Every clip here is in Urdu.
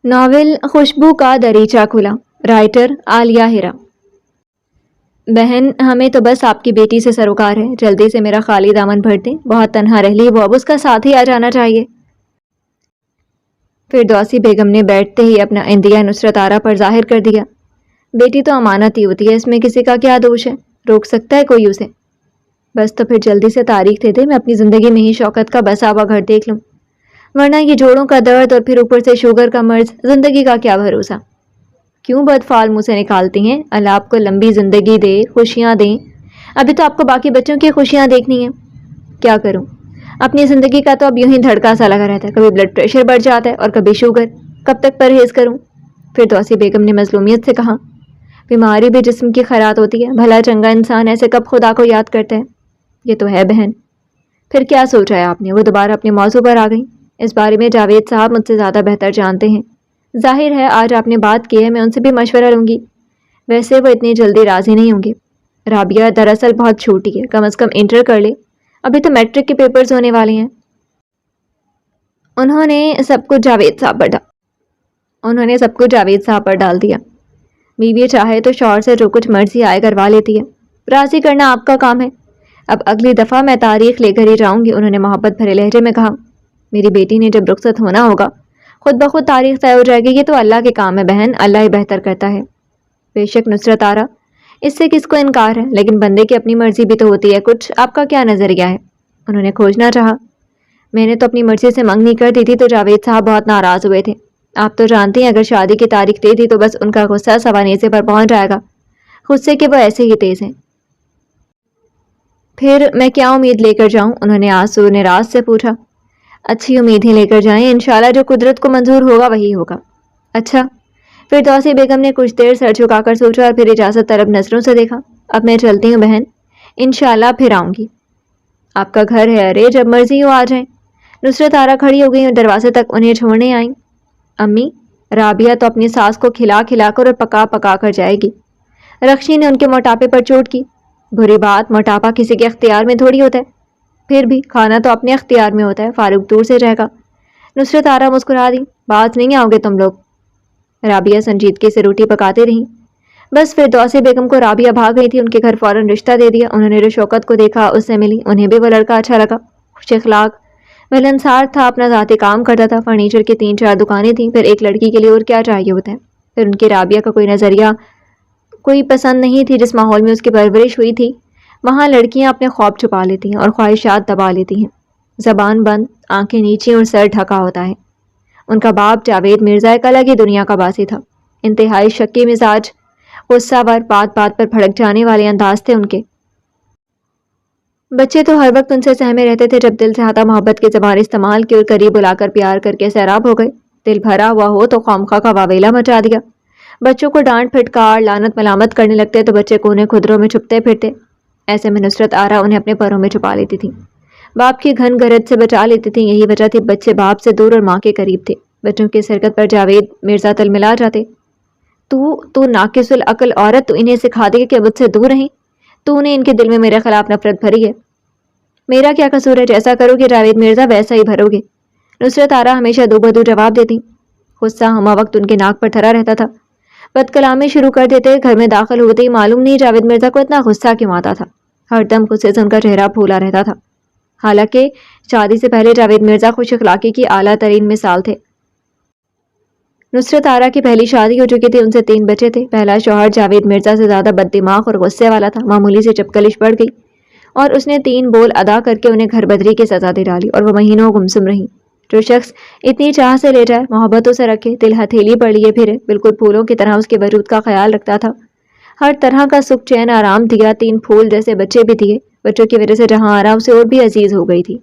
ناول خوشبو کا دریچہ کھلا، رائٹر عالیہ ہیرا۔ بہن، ہمیں تو بس آپ کی بیٹی سے سروکار ہے، جلدی سے میرا خالی دامن بھر دیں، بہت تنہا رہ لی وہ، اب اس کا ساتھ ہی آ جانا چاہیے۔ فردوسی بیگم نے بیٹھتے ہی اپنا اندیہ نصرت آرا پر ظاہر کر دیا۔ بیٹی تو امانت ہی ہوتی ہے، اس میں کسی کا کیا دوش ہے؟ روک سکتا ہے کوئی اسے؟ بس تو پھر جلدی سے تاریخ دے دے، میں اپنی زندگی میں ہی شوکت کا بسا ہوا گھر دیکھ لوں، ورنہ یہ جوڑوں کا درد اور پھر اوپر سے شوگر کا مرض، زندگی کا کیا بھروسہ؟ کیوں بد فعل منہ سے نکالتی ہیں؟ اللہ آپ کو لمبی زندگی دے، خوشیاں دیں، ابھی تو آپ کو باقی بچوں کی خوشیاں دیکھنی ہیں۔ کیا کروں، اپنی زندگی کا تو اب یوں ہی دھڑکا سا لگا رہتا ہے، کبھی بلڈ پریشر بڑھ جاتا ہے اور کبھی شوگر، کب تک پرہیز کروں؟ فردوسی بیگم نے مظلومیت سے کہا، بیماری بھی جسم کی خیرات ہوتی ہے، بھلا چنگا انسان ایسے کب خدا کو یاد کرتا ہے؟ یہ تو ہے بہن۔ پھر کیا سوچا ہے آپ نے؟ وہ دوبارہ اپنے موضوع پر آ گئی۔ اس بارے میں جاوید صاحب مجھ سے زیادہ بہتر جانتے ہیں، ظاہر ہے آج آپ نے بات کی ہے، میں ان سے بھی مشورہ لوں گی، ویسے وہ اتنی جلدی راضی نہیں ہوں گے۔ رابعہ دراصل بہت چھوٹی ہے، کم از کم انٹر کر لے، ابھی تو میٹرک کے پیپرز ہونے والے ہیں۔ انہوں نے سب کچھ جاوید صاحب پر ڈال دیا۔ بیوی چاہے تو شوہر سے جو کچھ مرضی آئے کروا لیتی ہے، راضی کرنا آپ کا کام ہے۔ اب اگلی دفعہ میں تاریخ لے کر ہی جاؤں گی، انہوں نے محبت بھرے لہجے میں کہا۔ میری بیٹی نے جب رخصت ہونا ہوگا، خود بخود تاریخ طے ہو جائے گی، یہ تو اللہ کے کام ہے بہن، اللہ ہی بہتر کرتا ہے۔ بے شک نصرت آرا، اس سے کس کو انکار ہے، لیکن بندے کی اپنی مرضی بھی تو ہوتی ہے کچھ، آپ کا کیا نظریہ ہے؟ انہوں نے کھوجنا چاہا۔ میں نے تو اپنی مرضی سے منگنی کر دی تھی تو جاوید صاحب بہت ناراض ہوئے تھے، آپ تو جانتی ہیں اگر شادی کی تاریخ دے دی تو بس ان کا غصہ سوانیسے پر پہنچ جائے گا، غصے کے وہ ایسے ہی تیز ہیں۔ پھر میں کیا امید لے کر جاؤں؟ انہوں نے آنسو نراز سے پوچھا۔ اچھی امید ہی لے کر جائیں، انشاءاللہ جو قدرت کو منظور ہوگا وہی ہوگا۔ اچھا۔ فردوسی بیگم نے کچھ دیر سر جھکا کر سوچا اور پھر اجازت طلب نظروں سے دیکھا۔ اب میں چلتی ہوں بہن، انشاءاللہ پھر آؤں گی۔ آپ کا گھر ہے، ارے جب مرضی ہو آ جائیں۔ نصرت آرا کھڑی ہو گئی اور دروازے تک انہیں چھوڑنے آئیں۔ امی، رابعہ تو اپنی ساس کو کھلا کھلا کر اور پکا پکا کر جائے گی۔ رخشی نے ان کے موٹاپے پر چوٹ کی۔ بری بات، موٹاپا کسی کے اختیار میں تھوڑی ہوتا ہے، پھر بھی کھانا تو اپنے اختیار میں ہوتا ہے، فاروق دور سے رہے گا۔ نصرت آرا مسکرا دی۔ باز نہیں آؤ گے تم لوگ؟ رابعہ سنجیدگی سے روٹی پکاتے رہیں۔ بس فردوسی بیگم کو رابعہ بھاگ گئی تھی، ان کے گھر فوراً رشتہ دے دیا۔ انہوں نے جو شوکت کو دیکھا اس سے ملی، انہیں بھی وہ لڑکا اچھا لگا، خوش اخلاق، ملنسار تھا، اپنا ذاتی کام کرتا تھا، فرنیچر کی 3-4 دکانیں تھیں، پھر ایک لڑکی کے لیے اور کیا چاہیے ہوتا ہے؟ پھر ان کی رابعہ کا کوئی نظریہ، کوئی پسند نہیں تھی، جس ماحول میں اس کی پرورش ہوئی تھی وہاں لڑکیاں اپنے خواب چھپا لیتی ہیں اور خواہشات دبا لیتی ہیں، زبان بند، آنکھیں نیچی اور سر ڈھکا ہوتا ہے۔ ان کا باپ جاوید مرزا ایک الگ ہی دنیا کا باسی تھا، انتہائی شکی مزاج، غصہ ور، بات بات پر بھڑک جانے والے انداز تھے ان کے۔ بچے تو ہر وقت ان سے سہمے رہتے تھے، جب دل چاہتا محبت کی زبان استعمال کی اور قریب بلا کر پیار کر کے سیراب ہو گئے، دل بھرا ہوا ہو تو خوامخواہ کا واویلا مچا دیا، بچوں کو ڈانٹ پھٹکار لعنت ملامت کرنے لگتے تو بچے کونے کھدروں میں چھپتے پھرتے، ایسے میں نصرت آرا انہیں اپنے پروں میں چھپا لیتی تھی، باپ کی گھن گرج سے بچا لیتی تھی، یہی وجہ تھی بچے باپ سے دور اور ماں کے قریب تھے۔ بچوں کی سرکت پر جاوید مرزا تل ملا جاتے۔ تو ناقص العقل عورت، تو انہیں سکھا دے کہ مجھ سے دور رہیں، تو نے ان کے دل میں میرے خلاف نفرت بھری ہے۔ میرا کیا قصور ہے؟ جیسا کرو گے جاوید مرزا ویسا ہی بھرو گے، نصرت آرا ہمیشہ دو بدو جواب دیتی۔ غصہ ہمہ وقت ان کے ناک پر تھرا رہتا تھا، بد کلامی شروع کر دیتے، گھر میں داخل ہوتے ہی معلوم نہیں جاوید مرزا کو اتنا غصہ کیوں آتا تھا، ہر دم غصے سے ان کا چہرہ پھولا رہتا تھا۔ حالانکہ شادی سے پہلے جاوید مرزا خوش اخلاقی کی اعلیٰ ترین مثال تھے۔ نصرت آرا کی پہلی شادی ہو چکی تھی، ان سے 3 بچے تھے۔ پہلا شوہر جاوید مرزا سے زیادہ بد دماغ اور غصے والا تھا، معمولی سے چپکلش بڑھ گئی اور اس نے 3 بول ادا کر کے انہیں گھر بدری کی سزا دے ڈالی اور وہ مہینوں گمسم رہیں۔ جو شخص اتنی چاہ سے لے جائے، محبتوں سے رکھے، دل ہتھیلی پر لیے پھرے، بالکل پھولوں کی طرح اس کے وجود کا خیال رکھتا تھا، ہر طرح کا سکھ چین آرام دیا، 3 پھول جیسے بچے بھی دیے، بچوں کی وجہ سے جہاں آرا اسے اور بھی عزیز ہو گئی تھی۔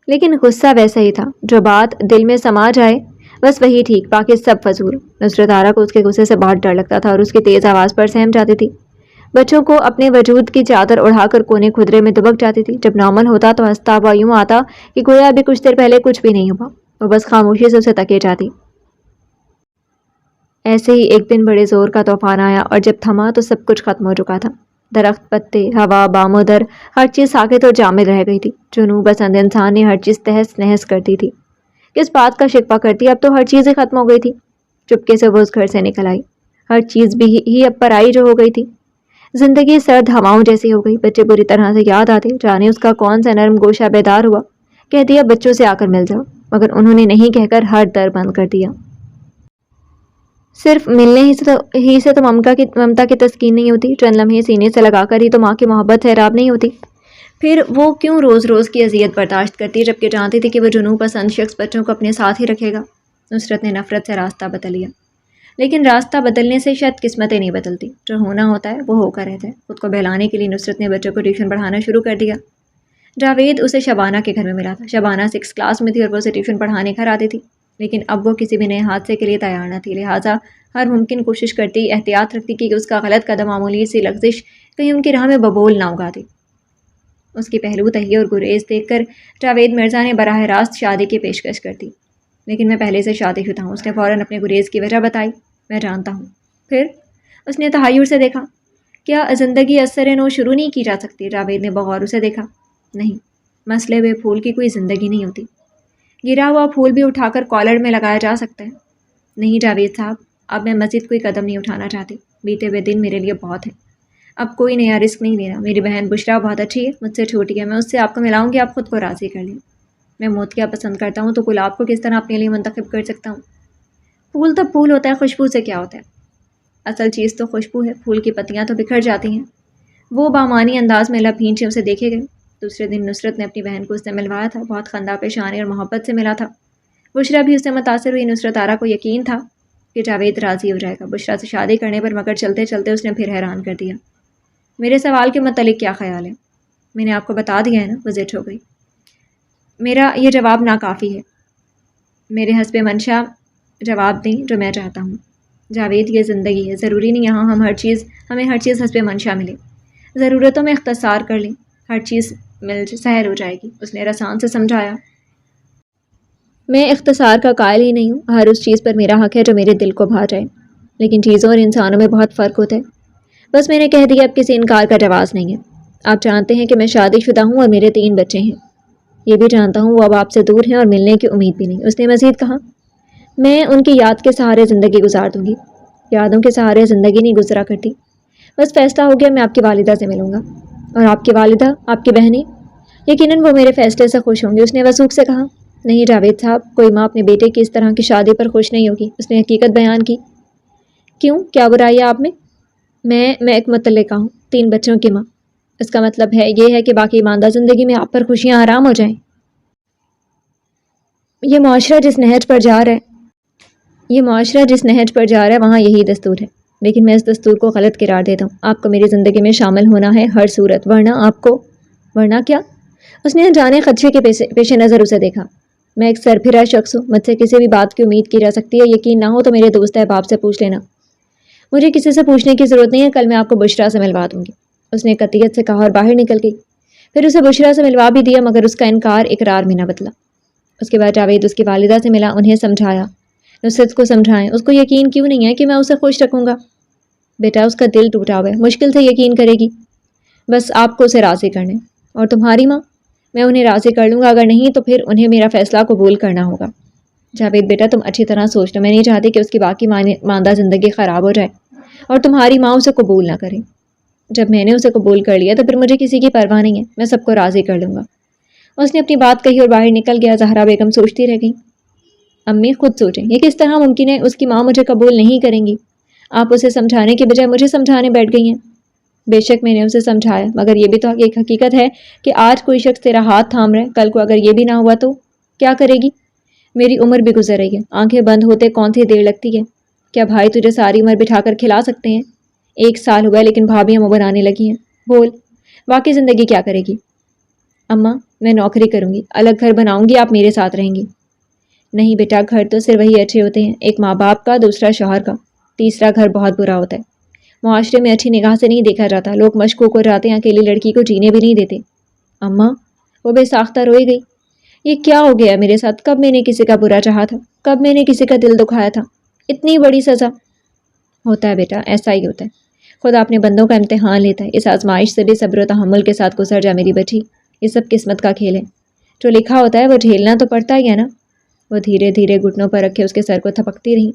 لیکن غصہ ویسا ہی تھا، جو بات دل میں سما جائے بس وہی ٹھیک، باقی سب فضول۔ نصرت آرا کو اس کے غصے سے بہت ڈر لگتا تھا اور اس کی تیز آواز پر سہم جاتی تھی، بچوں کو اپنے وجود کی چادر اڑا کر کونے کھدرے میں دبک جاتی تھی۔ جب نارمل ہوتا تو ہنستا ہوا یوں آتا کہ گویا ابھی کچھ دیر پہلے کچھ بھی نہیں ہوا، وہ بس خاموشی سے اسے تکے جاتی۔ ایسے ہی ایک دن بڑے زور کا طوفان آیا اور جب تھما تو سب کچھ ختم ہو چکا تھا، درخت، پتے، ہوا، بام و در، ہر چیز ساکت اور جامد رہ گئی تھی۔ جنوں پسند انسان نے ہر چیز تہس نہس کر دی تھی، کس بات کا شکوہ کرتی؟ اب تو ہر چیز ہی ختم ہو گئی تھی۔ چپکے سے وہ اس گھر سے نکل آئی۔ ہر چیز بھی ہی اب پرائی جو ہو گئی تھی۔ زندگی سرد ہواؤں جیسی ہو گئی۔ بچے بری طرح سے یاد آتے، جانے اس کا کون سا نرم گوشہ بیدار ہوا، کہہ دیا بچوں سے آ کر مل جاؤ، مگر انہوں نے نہیں کہہ کر ہر در بند کر دیا۔ صرف ملنے ہی سے تو ممتا کی تسکین نہیں ہوتی، چند لمحے سینے سے لگا کر ہی تو ماں کی محبت سیراب نہیں ہوتی۔ پھر وہ کیوں روز روز کی اذیت برداشت کرتی جبکہ جانتی تھی کہ وہ جنوں پسند شخص بچوں کو اپنے ساتھ ہی رکھے گا؟ نصرت نے نفرت سے راستہ بدل لیا، لیکن راستہ بدلنے سے شاید قسمتیں نہیں بدلتی، جو ہونا ہوتا ہے وہ ہو کر رہتا ہے۔ خود کو بہلانے کے لیے نصرت نے بچوں کو ٹیوشن پڑھانا شروع کر دیا۔ جاوید اسے شبانہ کے گھر میں ملا تھا۔ شبانہ 6 کلاس میں تھی اور وہ اسے ٹیوشن پڑھانے گھر آتی تھی، لیکن اب وہ کسی بھی نئے حادثے کے لیے تیار نہ تھی، لہٰذا ہر ممکن کوشش کرتی، احتیاط رکھتی کہ اس کا غلط قدم، معمولی سی لغزش کہیں ان کی راہ میں ببول نہ اگا دے۔ اس کی پہلو تہی اور گریز دیکھ کر جاوید مرزا نے براہ راست شادی کی پیشکش کر دی۔ لیکن میں پہلے سے شادی شدہ ہوں، اس نے فوراً اپنے گریز کی وجہ بتائی۔ میں جانتا ہوں۔ پھر اس نے تحیر سے دیکھا۔ کیا زندگی اثر نو شروع نہیں کی جا سکتی؟ جاوید نے بغور اسے دیکھا۔ نہیں، مسئلے ہوئے پھول کی کوئی زندگی نہیں ہوتی۔ گرا ہوا پھول بھی اٹھا کر کالر میں لگایا جا سکتا ہے۔ نہیں جاوید صاحب، اب میں مزید کوئی قدم نہیں اٹھانا چاہتی، بیتے ہوئے دن میرے لیے بہت ہے، اب کوئی نیا رسک نہیں لینا۔ میری بہن بشرا بہت اچھی ہے، مجھ سے چھوٹی ہے، میں اس سے آپ کو ملاؤں گی، آپ خود کو راضی کر لیں۔ میں موتیا پسند کرتا ہوں تو گلاب کو کس طرح اپنے لیے منتخب کر سکتا ہوں؟ پھول تو پھول ہوتا ہے، خوشبو سے کیا ہوتا ہے؟ اصل چیز تو خوشبو ہے، پھول کی پتیاں تو بکھر جاتی ہیں۔ وہ بامانی انداز میں لب بھینچے اسے دیکھے گئے۔ دوسرے دن نصرت نے اپنی بہن کو اس سے ملوایا تھا، بہت خندہ پیشانی اور محبت سے ملا تھا۔ بشرا بھی اس سے متاثر ہوئی۔ نصرت آرا کو یقین تھا کہ جاوید راضی ہو جائے گا بشرا سے شادی کرنے پر، مگر چلتے چلتے اس نے پھر حیران کر دیا۔ میرے سوال کے متعلق کیا خیال ہے؟ میں نے آپ کو بتا دیا ہے نا، وہ زٹ ہو گئی۔ میرا یہ جواب ناکافی ہے، میرے حسب منشا جواب دیں جو میں چاہتا ہوں۔ جاوید یہ زندگی ہے، ضروری نہیں یہاں ہمیں ہر چیز حسب منشا ملے، ضرورتوں میں اختصار کر لیں، ہر چیز سہل ہو جائے گی، اس نے رسان سے سمجھایا۔ میں اختصار کا قائل ہی نہیں ہوں، ہر اس چیز پر میرا حق ہے جو میرے دل کو بھا جائے، لیکن چیزوں اور انسانوں میں بہت فرق ہوتا ہے۔ بس میں نے کہہ دیا، اب کسی انکار کا جواز نہیں ہے۔ آپ جانتے ہیں کہ میں شادی شدہ ہوں اور میرے 3 بچے ہیں۔ یہ بھی جانتا ہوں وہ اب آپ سے دور ہیں اور ملنے کی امید بھی نہیں۔ اس نے مزید کہا، میں ان کی یاد کے سہارے زندگی گزار دوں گی۔ یادوں کے سہارے زندگی نہیں گزرا کرتی۔ بس فیصلہ ہو گیا، میں آپ کی والدہ سے ملوں گا۔ اور آپ کی والدہ، آپ کی بہنیں؟ یقیناً وہ میرے فیصلے سے خوش ہوں گی، اس نے وثوق سے کہا۔ نہیں جاوید صاحب، کوئی ماں اپنے بیٹے کی اس طرح کی شادی پر خوش نہیں ہوگی، اس نے حقیقت بیان کی۔ کیوں، کیا برائی ہے آپ میں؟ میں ایک متعلقہ ہوں، 3 بچوں کی ماں۔ اس کا مطلب ہے یہ ہے کہ باقی ماندہ زندگی میں آپ پر خوشیاں حرام ہو جائیں۔ یہ معاشرہ جس نہج پر جا رہا ہے وہاں یہی دستور ہے، لیکن میں اس دستور کو غلط قرار دیتا ہوں۔ آپ کو میری زندگی میں شامل ہونا ہے ہر صورت، ورنہ کیا؟ اس نے جانے خدشے کے پیش نظر اسے دیکھا۔ میں ایک سربھرا شخص ہوں، مجھ سے کسی بھی بات کی امید کی جا سکتی ہے، یقین نہ ہو تو میرے دوست احباب سے پوچھ لینا۔ مجھے کسی سے پوچھنے کی ضرورت نہیں ہے، کل میں آپ کو بشرا سے ملوا دوں گی، اس نے قطعیت سے کہا اور باہر نکل گئی۔ پھر اسے بشرا سے ملوا بھی دیا، مگر اس کا انکار اقرار میں نہ بدلا۔ اس کے بعد جاوید اس کی والدہ سے ملا، انہیں سمجھایا، نصرت کو سمجھائیں، اس کو یقین کیوں نہیں ہے کہ میں اسے خوش رکھوں گا؟ بیٹا، اس کا دل ٹوٹا ہوا ہے، مشکل سے یقین کرے گی، بس آپ کو اسے راضی کرنے۔ اور تمہاری ماں؟ میں انہیں راضی کر لوں گا، اگر نہیں تو پھر انہیں میرا فیصلہ قبول کرنا ہوگا۔ جاوید بیٹا، تم اچھی طرح سوچ لو، میں نہیں چاہتی کہ اس کی باقی ماندہ زندگی خراب ہو جائے اور تمہاری ماں اسے قبول نہ کرے۔ جب میں نے اسے قبول کر لیا تو پھر مجھے کسی کی پرواہ نہیں ہے، میں سب کو راضی کر لوں گا۔ اس نے اپنی بات کہی اور باہر نکل گیا۔ زہرا بیگم سوچتی رہ گئی۔ امی خود سوچیں، یہ کس طرح ممکن ہے؟ اس کی ماں مجھے قبول نہیں کریں گی، آپ اسے سمجھانے کی بجائے مجھے سمجھانے بیٹھ گئی ہیں۔ بے شک میں نے اسے سمجھایا، مگر یہ بھی تو ایک حقیقت ہے کہ آج کوئی شخص تیرا ہاتھ تھام رہا ہے، کل کو اگر یہ بھی نہ ہوا تو کیا کرے گی؟ میری عمر بھی گزر رہی ہے، آنکھیں بند ہوتے کون سی دیر لگتی ہے؟ کیا بھائی تجھے ساری عمر بٹھا کر کھلا سکتے ہیں؟ 1 سال ہوا ہے لیکن بھابیاں منہ بنانے لگی ہیں۔ بول، باقی زندگی کیا کرے گی؟ اماں، میں نوکری کروں گی، الگ گھر بناؤں گی، آپ میرے ساتھ رہیں گی۔ نہیں بیٹا، گھر تو صرف وہی اچھے ہوتے ہیں، ایک ماں باپ کا، دوسرا شوہر کا، تیسرا گھر بہت برا ہوتا ہے، معاشرے میں اچھی نگاہ سے نہیں دیکھا جاتا، لوگ مشکوک ہو جاتے ہیں، اکیلی لڑکی کو جینے بھی نہیں دیتے۔ اماں، وہ بے ساختہ روئی گئی۔ یہ کیا ہو گیا میرے ساتھ؟ کب میں نے کسی کا برا چاہا تھا؟ کب میں نے کسی کا دل دکھایا تھا؟ اتنی بڑی سزا! ہوتا ہے بیٹا، ایسا ہی ہوتا ہے، خدا اپنے بندوں کا امتحان لیتا ہے، اس آزمائش سے بھی صبر و تحمل کے ساتھ گزر جا میری بچی، یہ سب قسمت کا کھیل ہے، جو لکھا ہوتا ہے وہ جھیلنا تو پڑتا ہی ہے نا۔ وہ دھیرے دھیرے گھٹنوں پر رکھے اس کے سر کو تھپکتی رہیں۔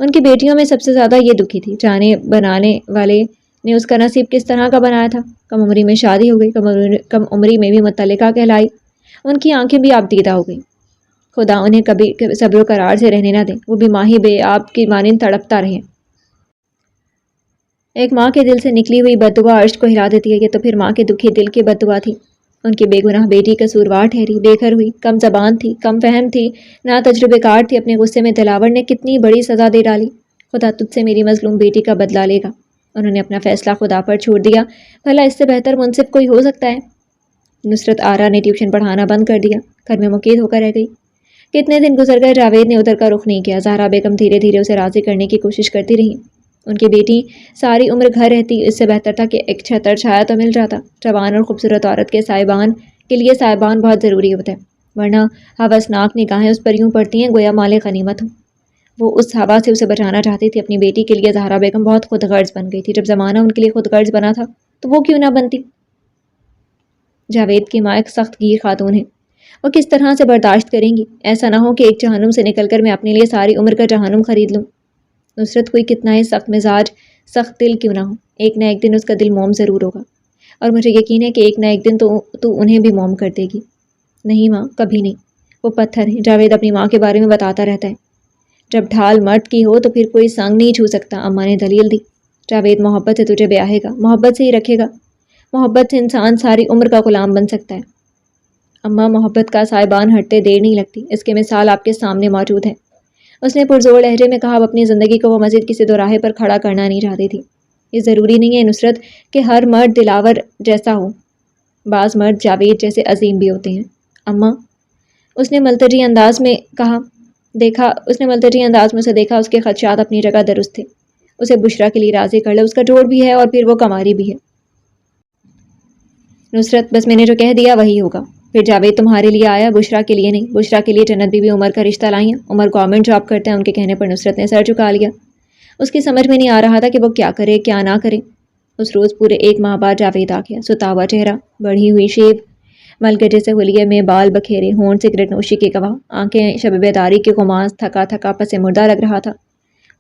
ان کی بیٹیوں میں سب سے زیادہ یہ دکھی تھی، جانے بنانے والے نے اس کا نصیب کس طرح کا بنایا تھا۔ کم عمری میں شادی ہو گئی، کم عمری میں بھی متعلقہ کہلائی، ان کی آنکھیں بھی آب دیدہ ہو گئیں۔ خدا انہیں کبھی صبر و قرار سے رہنے نہ دیں، وہ بھی ماہی بے آب کی مانند تڑپتا رہے۔ ایک ماں کے دل سے نکلی ہوئی بد دعا عرش کو ہلا دیتی ہے، یہ تو پھر ماں کے دکھی دل کی بد دعا تھی۔ ان کی بے گناہ بیٹی قصوروار ٹھہری، بے گھر ہوئی، کم زبان تھی، کم فہم تھی، نہ تجربے کار تھی۔ اپنے غصے میں دلاور نے کتنی بڑی سزا دے ڈالی۔ خدا تجھ سے میری مظلوم بیٹی کا بدلہ لے گا۔ انہوں نے اپنا فیصلہ خدا پر چھوڑ دیا، بھلا اس سے بہتر منصف کوئی ہو سکتا ہے؟ نصرت آرا نے ٹیوشن پڑھانا بند کر دیا، گھر میں مقید ہو کر رہ گئی۔ کتنے دن گزر گئے، جاوید نے ادھر کا رخ نہیں کیا۔ زہرا بیگم دھیرے دھیرے اسے راضی کرنے کی کوشش کرتی رہی۔ ان کی بیٹی ساری عمر گھر رہتی، اس سے بہتر تھا کہ ایک چھتر چھایا تو مل جاتا۔ جوان اور خوبصورت عورت کے سائبان کے لیے سائبان بہت ضروری ہوتا ہے، ورنہ ہوسناک نگاہیں اس پر یوں پڑتی ہیں گویا مال غنیمت ہو۔ وہ اس ہوا سے اسے بچانا چاہتی تھی۔ اپنی بیٹی کے لیے زہرا بیگم بہت خود غرض بن گئی تھی۔ جب زمانہ ان کے لیے خود غرض بنا تھا تو وہ کیوں نہ بنتی؟ جاوید کی ماں ایک سخت گیر خاتون ہے، وہ کس طرح سے برداشت کریں گی؟ ایسا نہ ہو کہ ایک جہنم سے نکل کر میں اپنے لیے ساری عمر کا جہنم خرید لوں۔ نصرت کوئی کتنا ہی سخت مزاج، سخت دل کیوں نہ ہو، ایک نہ ایک دن اس کا دل موم ضرور ہوگا، اور مجھے یقین ہے کہ ایک نہ ایک دن تو انہیں بھی موم کر دے گی۔ نہیں ماں، کبھی نہیں، وہ پتھر ہیں۔ جاوید اپنی ماں کے بارے میں بتاتا رہتا ہے، جب ڈھال مرد کی ہو تو پھر کوئی سنگ نہیں چھو سکتا۔ اماں نے دلیل دی، جاوید محبت سے تجھے بیاہے گا، محبت سے ہی رکھے گا، محبت سے انسان ساری عمر کا غلام بن سکتا ہے۔ اماں، محبت کا سائبان ہٹتے دیر نہیں لگتی، اس کے مثال آپ کے سامنے موجود ہے، اس نے پرزور لہجے میں کہا۔ اب اپنی زندگی کو وہ مزید کسی دوراہے پر کھڑا کرنا نہیں چاہتی تھی۔ یہ ضروری نہیں ہے نصرت کہ ہر مرد دلاور جیسا ہو، بعض مرد جاوید جیسے عظیم بھی ہوتے ہیں۔ اماں، اس نے ملتجی انداز میں اسے دیکھا، اس کے خدشات اپنی جگہ درست تھے۔ اسے بشرا کے لیے راضی کر لے، اس کا جوڑ بھی ہے اور پھر وہ کماری بھی ہے۔ نصرت، بس میں نے جو کہہ دیا وہی ہوگا۔ پھر جاوید تمہارے لیے آیا، بشرا کے لیے نہیں۔ بشرا کے لیے جنت بی بی عمر کا رشتہ لائیں۔ عمر گورنمنٹ جاب کرتے ہیں۔ ان کے کہنے پر نصرت نے سر جھکا لیا۔ اس کی سمجھ میں نہیں آ رہا تھا کہ وہ کیا کرے کیا نہ کرے۔ اس روز پورے ایک ماہ بعد جاوید آ گیا، ستا ہوا چہرہ، بڑھی ہوئی شیب، ملگجے سے حلیے میں بال بکھیرے، ہونٹ سگریٹ نوشی کے گواہ، آنکھیں شب بیداری کے غماز، تھکا تھکا پس مردہ لگ رہا تھا۔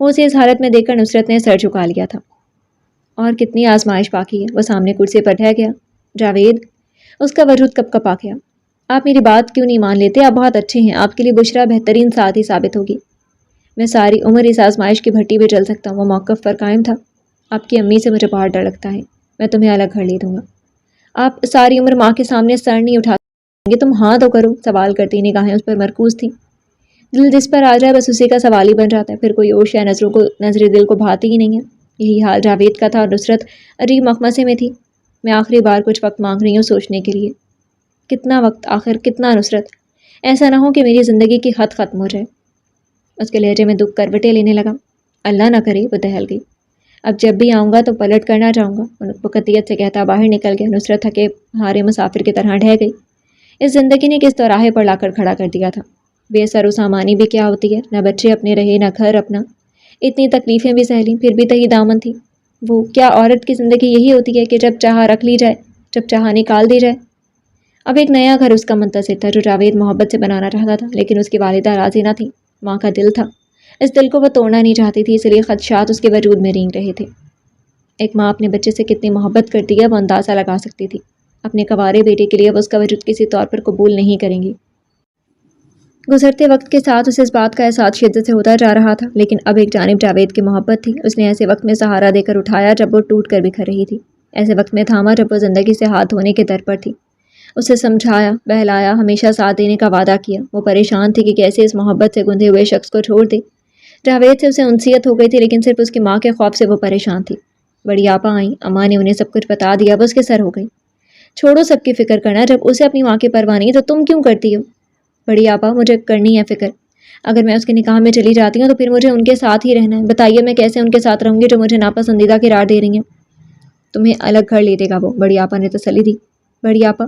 وہ اسے اس حالت میں دیکھ کر نصرت نے سر جھکا لیا تھا۔ اور کتنی آزمائش باقی ہے؟ وہ سامنے کرسی پر ٹھہر گیا۔ جاوید، اس کا وجود کپ کپا گیا۔ آپ میری بات کیوں نہیں مان لیتے؟ آپ بہت اچھے ہیں، آپ کے لیے بشرا بہترین ساتھی ثابت ہوگی۔ میں ساری عمر اس آزمائش کی بھٹی پہ جل سکتا ہوں۔ وہ موقف پر قائم تھا۔ آپ کی امی سے مجھے بہت ڈر لگتا ہے، میں تمہیں الگ گھر لے دوں گا۔ آپ ساری عمر ماں کے سامنے سر نہیں اٹھا سکیں گے، تم ہاں تو کرو۔ سوال کرتی نگاہیں اس پر مرکوز تھیں۔ دل جس پر آ جائے بس اسی کا سوال ہی بن جاتا ہے، پھر کوئی اوش یا نظر دل کو بھاتی ہی نہیں ہے۔ یہی حال جاوید کا تھا اور نصرت عجیب مخمصے میں تھی۔ میں آخری بار کچھ وقت مانگ رہی ہوں سوچنے کے لیے۔ کتنا وقت؟ آخر کتنا نصرت؟ ایسا نہ ہو کہ میری زندگی کی خط ختم ہو جائے۔ اس کے لہجے میں دکھ کروٹیں لینے لگا۔ اللہ نہ کرے، وہ دہل گئی۔ اب جب بھی آؤں گا تو پلٹ کر نہ جاؤں گا، وہ قطعیت سے کہتا باہر نکل گیا۔ نصرت تھکے ہارے مسافر کی طرح ڈھہ گئی۔ اس زندگی نے کس دوراہے پر لا کر کھڑا کر دیا تھا؟ بے سر و سامانی بھی کیا ہوتی ہے، نہ بچے اپنے رہے نہ گھر اپنا، اتنی تکلیفیں بھی سہ لیں، پھر بھی تہی دامن تھی۔ وہ کیا عورت کی زندگی یہی ہوتی ہے کہ جب چاہا رکھ لی جائے، جب چاہا نکال دی جائے؟ اب ایک نیا گھر اس کا منتظر تھا جو جاوید محبت سے بنانا چاہتا تھا، لیکن اس کی والدہ راضی نہ تھی۔ ماں کا دل تھا، اس دل کو وہ توڑنا نہیں چاہتی تھی، اس لیے خدشات اس کے وجود میں رینگ رہے تھے۔ ایک ماں اپنے بچے سے کتنی محبت کرتی ہے وہ اندازہ لگا سکتی تھی۔ اپنے کنوارے بیٹے کے لیے وہ اس کا وجود کسی طور پر قبول نہیں کریں گی۔ گزرتے وقت کے ساتھ اسے اس بات کا احساس شدت سے ہوتا جا رہا تھا، لیکن اب ایک جانب جاوید کی محبت تھی۔ اس نے ایسے وقت میں سہارا دے کر اٹھایا جب وہ ٹوٹ کر بکھر رہی تھی، ایسے وقت میں تھاما جب وہ زندگی سے ہاتھ دھونے کے در پر تھی، اسے سمجھایا، بہلایا، ہمیشہ ساتھ دینے کا وعدہ کیا۔ وہ پریشان تھی کہ کیسے اس محبت سے گندھے ہوئے شخص کو چھوڑ دے۔ جاوید سے اسے انسیت ہو گئی تھی، لیکن صرف اس کی ماں کے خوف سے وہ پریشان تھی۔ بڑی آپا آئیں، اماں نے انہیں سب کچھ بتا دیا، وہ اس کے سر ہو گئی۔ چھوڑو سب کی فکر کرنا، جب اسے اپنی ماں کی پرواہ نہیں تو تم کیوں کرتی ہو؟ بڑی آپا، مجھے کرنی ہے فکر، اگر میں اس کے نکاح میں چلی جاتی ہوں تو پھر مجھے ان کے ساتھ ہی رہنا ہے۔ بتائیے میں کیسے ان کے ساتھ رہوں گی جو مجھے ناپسندیدہ قرار دے رہی ہیں؟ تمہیں الگ گھر لے دے گا وہ، بڑی آپا نے تسلی دی۔ بڑی آپا،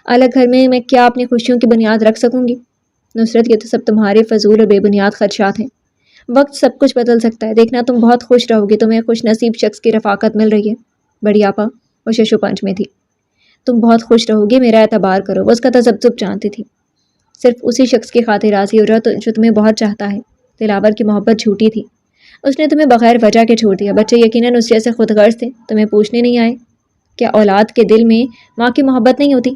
الگ گھر میں کیا اپنی خوشیوں کی بنیاد رکھ سکوں گی؟ نصرت، یہ تو سب تمہارے فضول اور بے بنیاد خدشات ہیں، وقت سب کچھ بدل سکتا ہے، دیکھنا تم بہت خوش رہو گی، تمہیں خوش نصیب شخص کی رفاقت مل رہی ہے۔ بڑی آپا، وہ ششو پنچ میں تھی، تم بہت خوش رہو گی، میرا اعتبار کرو، وہ اس کا تذبذب جانتی تھی۔ صرف اسی شخص کی خاطر راضی ہو رہا جو تمہیں بہت چاہتا ہے۔ دلاور کی محبت جھوٹی تھی، اس نے تمہیں بغیر وجہ کے چھوڑ دیا۔ بچے یقیناً اس جیسے خود غرض تھے، تمہیں پوچھنے نہیں آئے کیا اولاد کے دل میں ماں کی محبت نہیں ہوتی؟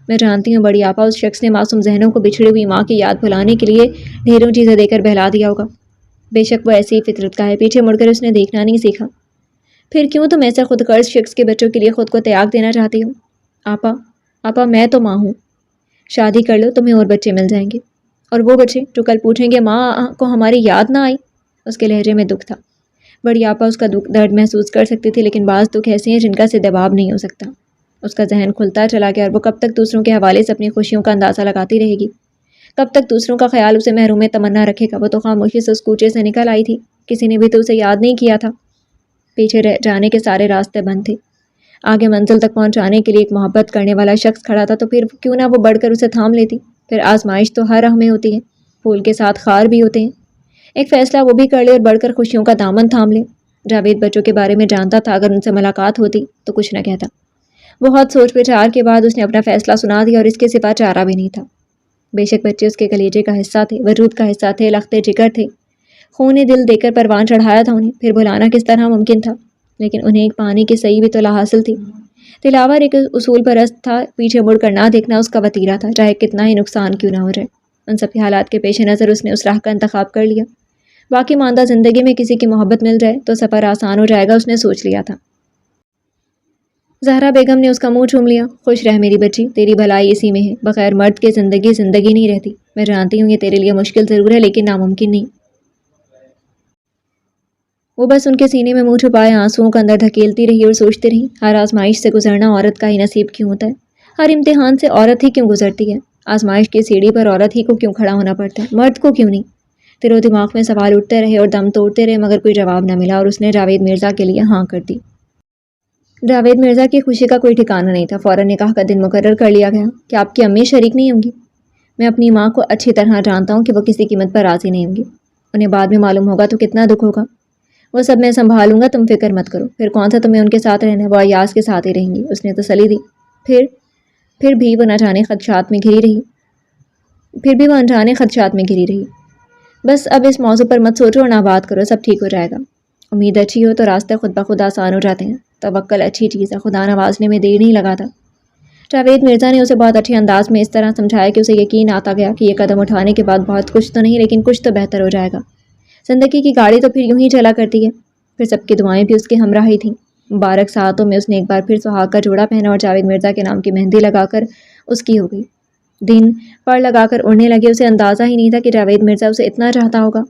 میں جانتی ہوں بڑی آپا، اس شخص نے معصوم ذہنوں کو بچھڑی ہوئی ماں کی یاد بھلانے کے لیے ڈھیروں چیزیں دے کر بہلا دیا ہوگا۔ بے شک وہ ایسی ہی فطرت کا ہے۔ پیچھے مڑ کر اس نے دیکھنا نہیں سیکھا۔ پھر کیوں تم ایسا خود غرض شخص کے بچوں کے لیے خود کو تیاگ دینا چاہتی ہو؟ آپا میں تو ماں ہوں، شادی کر لو، تمہیں اور بچے مل جائیں گے۔ اور وہ بچے جو کل پوچھیں گے ماں کو ہماری یاد نہ آئی؟ اس کے لہجے میں دکھ تھا۔ بڑی آپا اس کا درد محسوس کر سکتی تھی، لیکن بعض دکھ ایسے ہیں جن کا سے دباب نہیں ہو سکتا۔ اس کا ذہن کھلتا چلا گیا اور وہ کب تک دوسروں کے حوالے سے اپنی خوشیوں کا اندازہ لگاتی رہے گی؟ کب تک دوسروں کا خیال اسے محروم تمنا رکھے گا؟ وہ تو خاموشی سے اس کوچے سے نکل آئی تھی، کسی نے بھی تو اسے یاد نہیں کیا تھا۔ پیچھے جانے کے سارے راستے بند تھے، آگے منزل تک پہنچانے کے لیے ایک محبت کرنے والا شخص کھڑا تھا، تو پھر کیوں نہ وہ بڑھ کر اسے تھام لیتی؟ پھر آزمائش تو ہر راہ میں ہوتی ہے، پھول کے ساتھ خار بھی ہوتے ہیں۔ ایک فیصلہ وہ بھی کر لے اور بڑھ کر خوشیوں کا دامن تھام لے۔ جاوید بچوں کے بارے میں جانتا تھا، اگر ان سے ملاقات ہوتی تو کچھ نہ کہتا۔ بہت سوچ بچار کے بعد اس نے اپنا فیصلہ سنا دیا اور اس کے سوا چارہ بھی نہیں تھا۔ بے شک بچے اس کے کلیجے کا حصہ تھے، وجود کا حصہ تھے، لخت جگر تھے، خون دل دے کر پروان چڑھایا تھا انہیں، پھر بھلانا کس طرح ممکن تھا؟ لیکن انہیں ایک پانی کی صحیح بھی تو لا حاصل تھی۔ دلاور ایک اصول پرست تھا، پیچھے مڑ کر نہ دیکھنا اس کا وتیرہ تھا، چاہے کتنا ہی نقصان کیوں نہ ہو جائے۔ ان سب کے حالات کے پیش نظر اس نے اس راہ کا انتخاب کر لیا۔ باقی ماندہ زندگی میں کسی کی محبت مل جائے تو سفر آسان ہو جائے گا، اس نے سوچ لیا تھا۔ زہرا بیگم نے اس کا منہ چوم لیا۔ خوش رہ میری بچی، تیری بھلائی اسی میں ہے، بغیر مرد کے زندگی زندگی نہیں رہتی۔ میں جانتی ہوں یہ تیرے لیے مشکل ضرور ہے، لیکن ناممکن نہیں۔ وہ بس ان کے سینے میں منہ چھپائے آنسوؤں کو اندر دھکیلتی رہی اور سوچتی رہی، ہر آزمائش سے گزرنا عورت کا ہی نصیب کیوں ہوتا ہے؟ ہر امتحان سے عورت ہی کیوں گزرتی ہے؟ آزمائش کی سیڑھی پر عورت ہی کو کیوں کھڑا ہونا پڑتا ہے، مرد کو کیوں نہیں؟ دل و دماغ میں سوال اٹھتے رہے اور دم توڑتے رہے، مگر کوئی جواب نہ ملا اور اس نے جاوید مرزا کے لیے ہاں کر دی۔ جاوید مرزا کی خوشی کا کوئی ٹھکانہ نہیں تھا۔ فوراً نکاح کا دن مقرر کر لیا گیا۔ کہ آپ کی امی شریک نہیں ہوں گی؟ میں اپنی ماں کو اچھی طرح جانتا ہوں کہ وہ کسی قیمت پر راضی نہیں ہوں گی، انہیں بعد میں معلوم ہوگا تو کتنا دکھ ہوگا۔ وہ سب میں سنبھالوں گا، تم فکر مت کرو۔ پھر کون سا تمہیں ان کے ساتھ رہنا ہے، وہ ایاز کے ساتھ ہی رہیں گی، اس نے تسلی دی۔ پھر بھی وہ انجانے خدشات میں گھری رہی۔ بس اب اس موضوع پر مت سوچو اور نہ بات کرو، سب ٹھیک ہو جائے گا۔ امید اچھی ہو تو راستے خود بخود آسان ہو جاتے ہیں۔ توکل اچھی چیز ہے، خدا نوازنے میں دیر نہیں لگاتا۔ جاوید مرزا نے اسے بہت اچھے انداز میں اس طرح سمجھایا کہ اسے یقین آتا گیا کہ یہ قدم اٹھانے کے بعد بہت کچھ تو نہیں، لیکن کچھ تو بہتر ہو جائے گا۔ زندگی کی گاڑی تو پھر یوں ہی چلا کرتی ہے۔ پھر سب کی دعائیں بھی اس کے ہمراہ ہی تھیں۔ مبارک ساعتوں میں اس نے ایک بار پھر سہاگ کا جوڑا پہنا اور جاوید مرزا کے نام کی مہندی لگا کر اس کی ہو گئی۔ دن پڑ لگا کر اڑنے لگے، اسے اندازہ ہی نہیں تھا کہ جاوید مرزا اسے اتنا چاہتا ہوگا۔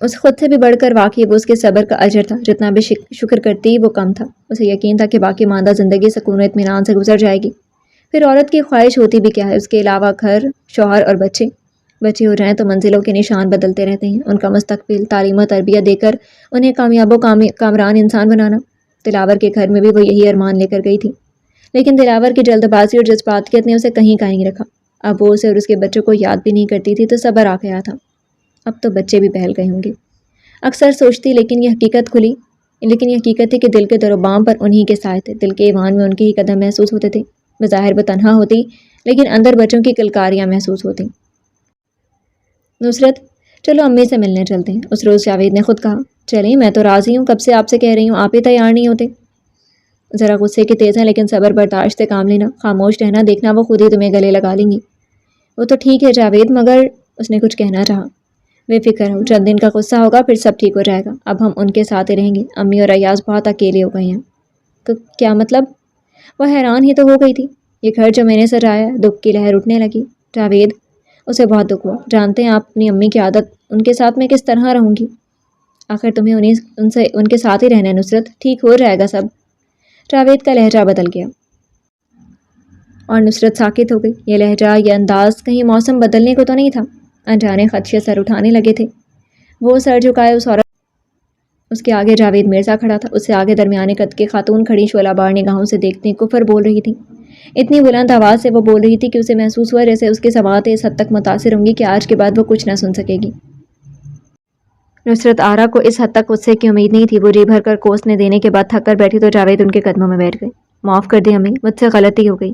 اس خود سے بھی بڑھ کر واقعی وہ اس کے صبر کا اجر تھا، جتنا بھی شکر کرتی وہ کم تھا۔ اسے یقین تھا کہ باقی ماندہ زندگی سکون و اطمینان سے گزر جائے گی۔ پھر عورت کی خواہش ہوتی بھی کیا ہے، اس کے علاوہ گھر، شوہر اور بچے ہو جائیں تو منزلوں کے نشان بدلتے رہتے ہیں۔ ان کا مستقبل، تعلیم و تربیت دے کر انہیں کامیاب و کامران انسان بنانا۔ دلاور کے گھر میں بھی وہ یہی ارمان لے کر گئی تھی، لیکن دلاور کی جلد بازی اور جذباتیت نے اسے کہیں کا نہیں رکھا۔ اب وہ اسے اور اس کے بچوں کو یاد بھی نہیں کرتی تھی تو صبر آ گیا تھا۔ اب تو بچے بھی بہل گئے ہوں گے، اکثر سوچتی، لیکن یہ حقیقت تھی کہ دل کے در و بام پر انہی کے سائے تھے، دل کے ایوان میں ان کے ہی قدم محسوس ہوتے تھے۔ بظاہر وہ تنہا ہوتی، لیکن اندر بچوں کی کلکاریاں محسوس ہوتی۔ نصرت، چلو امی سے ملنے چلتے ہیں، اس روز جاوید نے خود کہا۔ چلیں، میں تو راضی ہوں، کب سے آپ سے کہہ رہی ہوں، آپ ہی تیار نہیں ہوتے۔ ذرا غصے کی تیز ہیں، لیکن صبر برداشت سے کام لینا، خاموش رہنا، دیکھنا وہ خود ہی تمہیں گلے لگا لیں گی۔ وہ تو ٹھیک ہے جاوید، مگر اس نے کچھ کہنا چاہا۔ بے فکر ہو، چند دن کا غصہ ہوگا، پھر سب ٹھیک ہو جائے گا۔ اب ہم ان کے ساتھ ہی رہیں گے، امی اور ایاز بہت اکیلے ہو گئے ہیں۔ کیا مطلب؟ وہ حیران ہی تو ہو گئی تھی۔ یہ گھر جو میں نے سجایا ہے، دکھ کی لہر اٹھنے لگی۔ جاوید، اسے بہت دکھ ہوا۔ جانتے ہیں آپ اپنی امی کی عادت، ان کے ساتھ میں کس طرح رہوں گی؟ آخر تمہیں ان کے ساتھ ہی رہنا ہے نصرت، ٹھیک ہو جائے گا سب۔ جاوید کا لہجہ بدل گیا اور نصرت ساکت ہو گئی۔ یہ لہجہ، یہ انداز کہیں موسم بدلنے کو تو نہیں تھا؟ انجانے خدشے سر اٹھانے لگے تھے۔ وہ سر جھکائے اس عورت، اس کے آگے جاوید مرزا کھڑا تھا، اس سے آگے درمیانے قد کی خاتون کھڑی شعلہ بار نگاہوں سے دیکھتے کفر بول رہی تھی۔ اتنی بلند آواز سے وہ بول رہی تھی کہ اسے محسوس ہوا جیسے اس کی سماعتیں اس حد تک متاثر ہوں گی کہ آج کے بعد وہ کچھ نہ سن سکے گی۔ نصرت آرا کو اس حد تک غصے کی امید نہیں تھی۔ وہ جی بھر کر کوسنے دینے کے بعد تھک کر بیٹھی تو جاوید ان کے قدموں میں بیٹھ گئے۔ معاف کر دیں امی، مجھ سے غلطی ہو گئی۔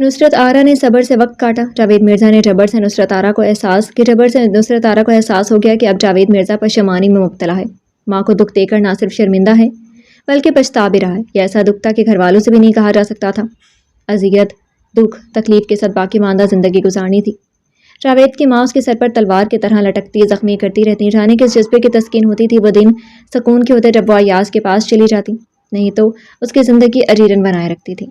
نصرت آرا نے صبر سے وقت کاٹا. جاوید مرزا نے جبر سے نصرت آرا کو احساس ہو گیا کہ اب جاوید مرزا پشیمانی میں مبتلا ہے. ماں کو دکھ دے کر نہ صرف شرمندہ ہے بلکہ پچھتا بھی رہا ہے. یہ ایسا دکھ تھا کہ گھر والوں سے بھی نہیں کہا جا سکتا تھا. اذیت، دکھ، تکلیف کے ساتھ باقی ماندہ زندگی گزارنی تھی. جاوید کی ماں اس کے سر پر تلوار کی طرح لٹکتی، زخمی کرتی رہتی. جانے کس جذبے کی تسکین ہوتی تھی وہ دن سکون کے ہوتے جب وہ ایاز کے پاس چلی جاتی، نہیں تو اس کی زندگی اجیرن بنائے رکھتی تھی.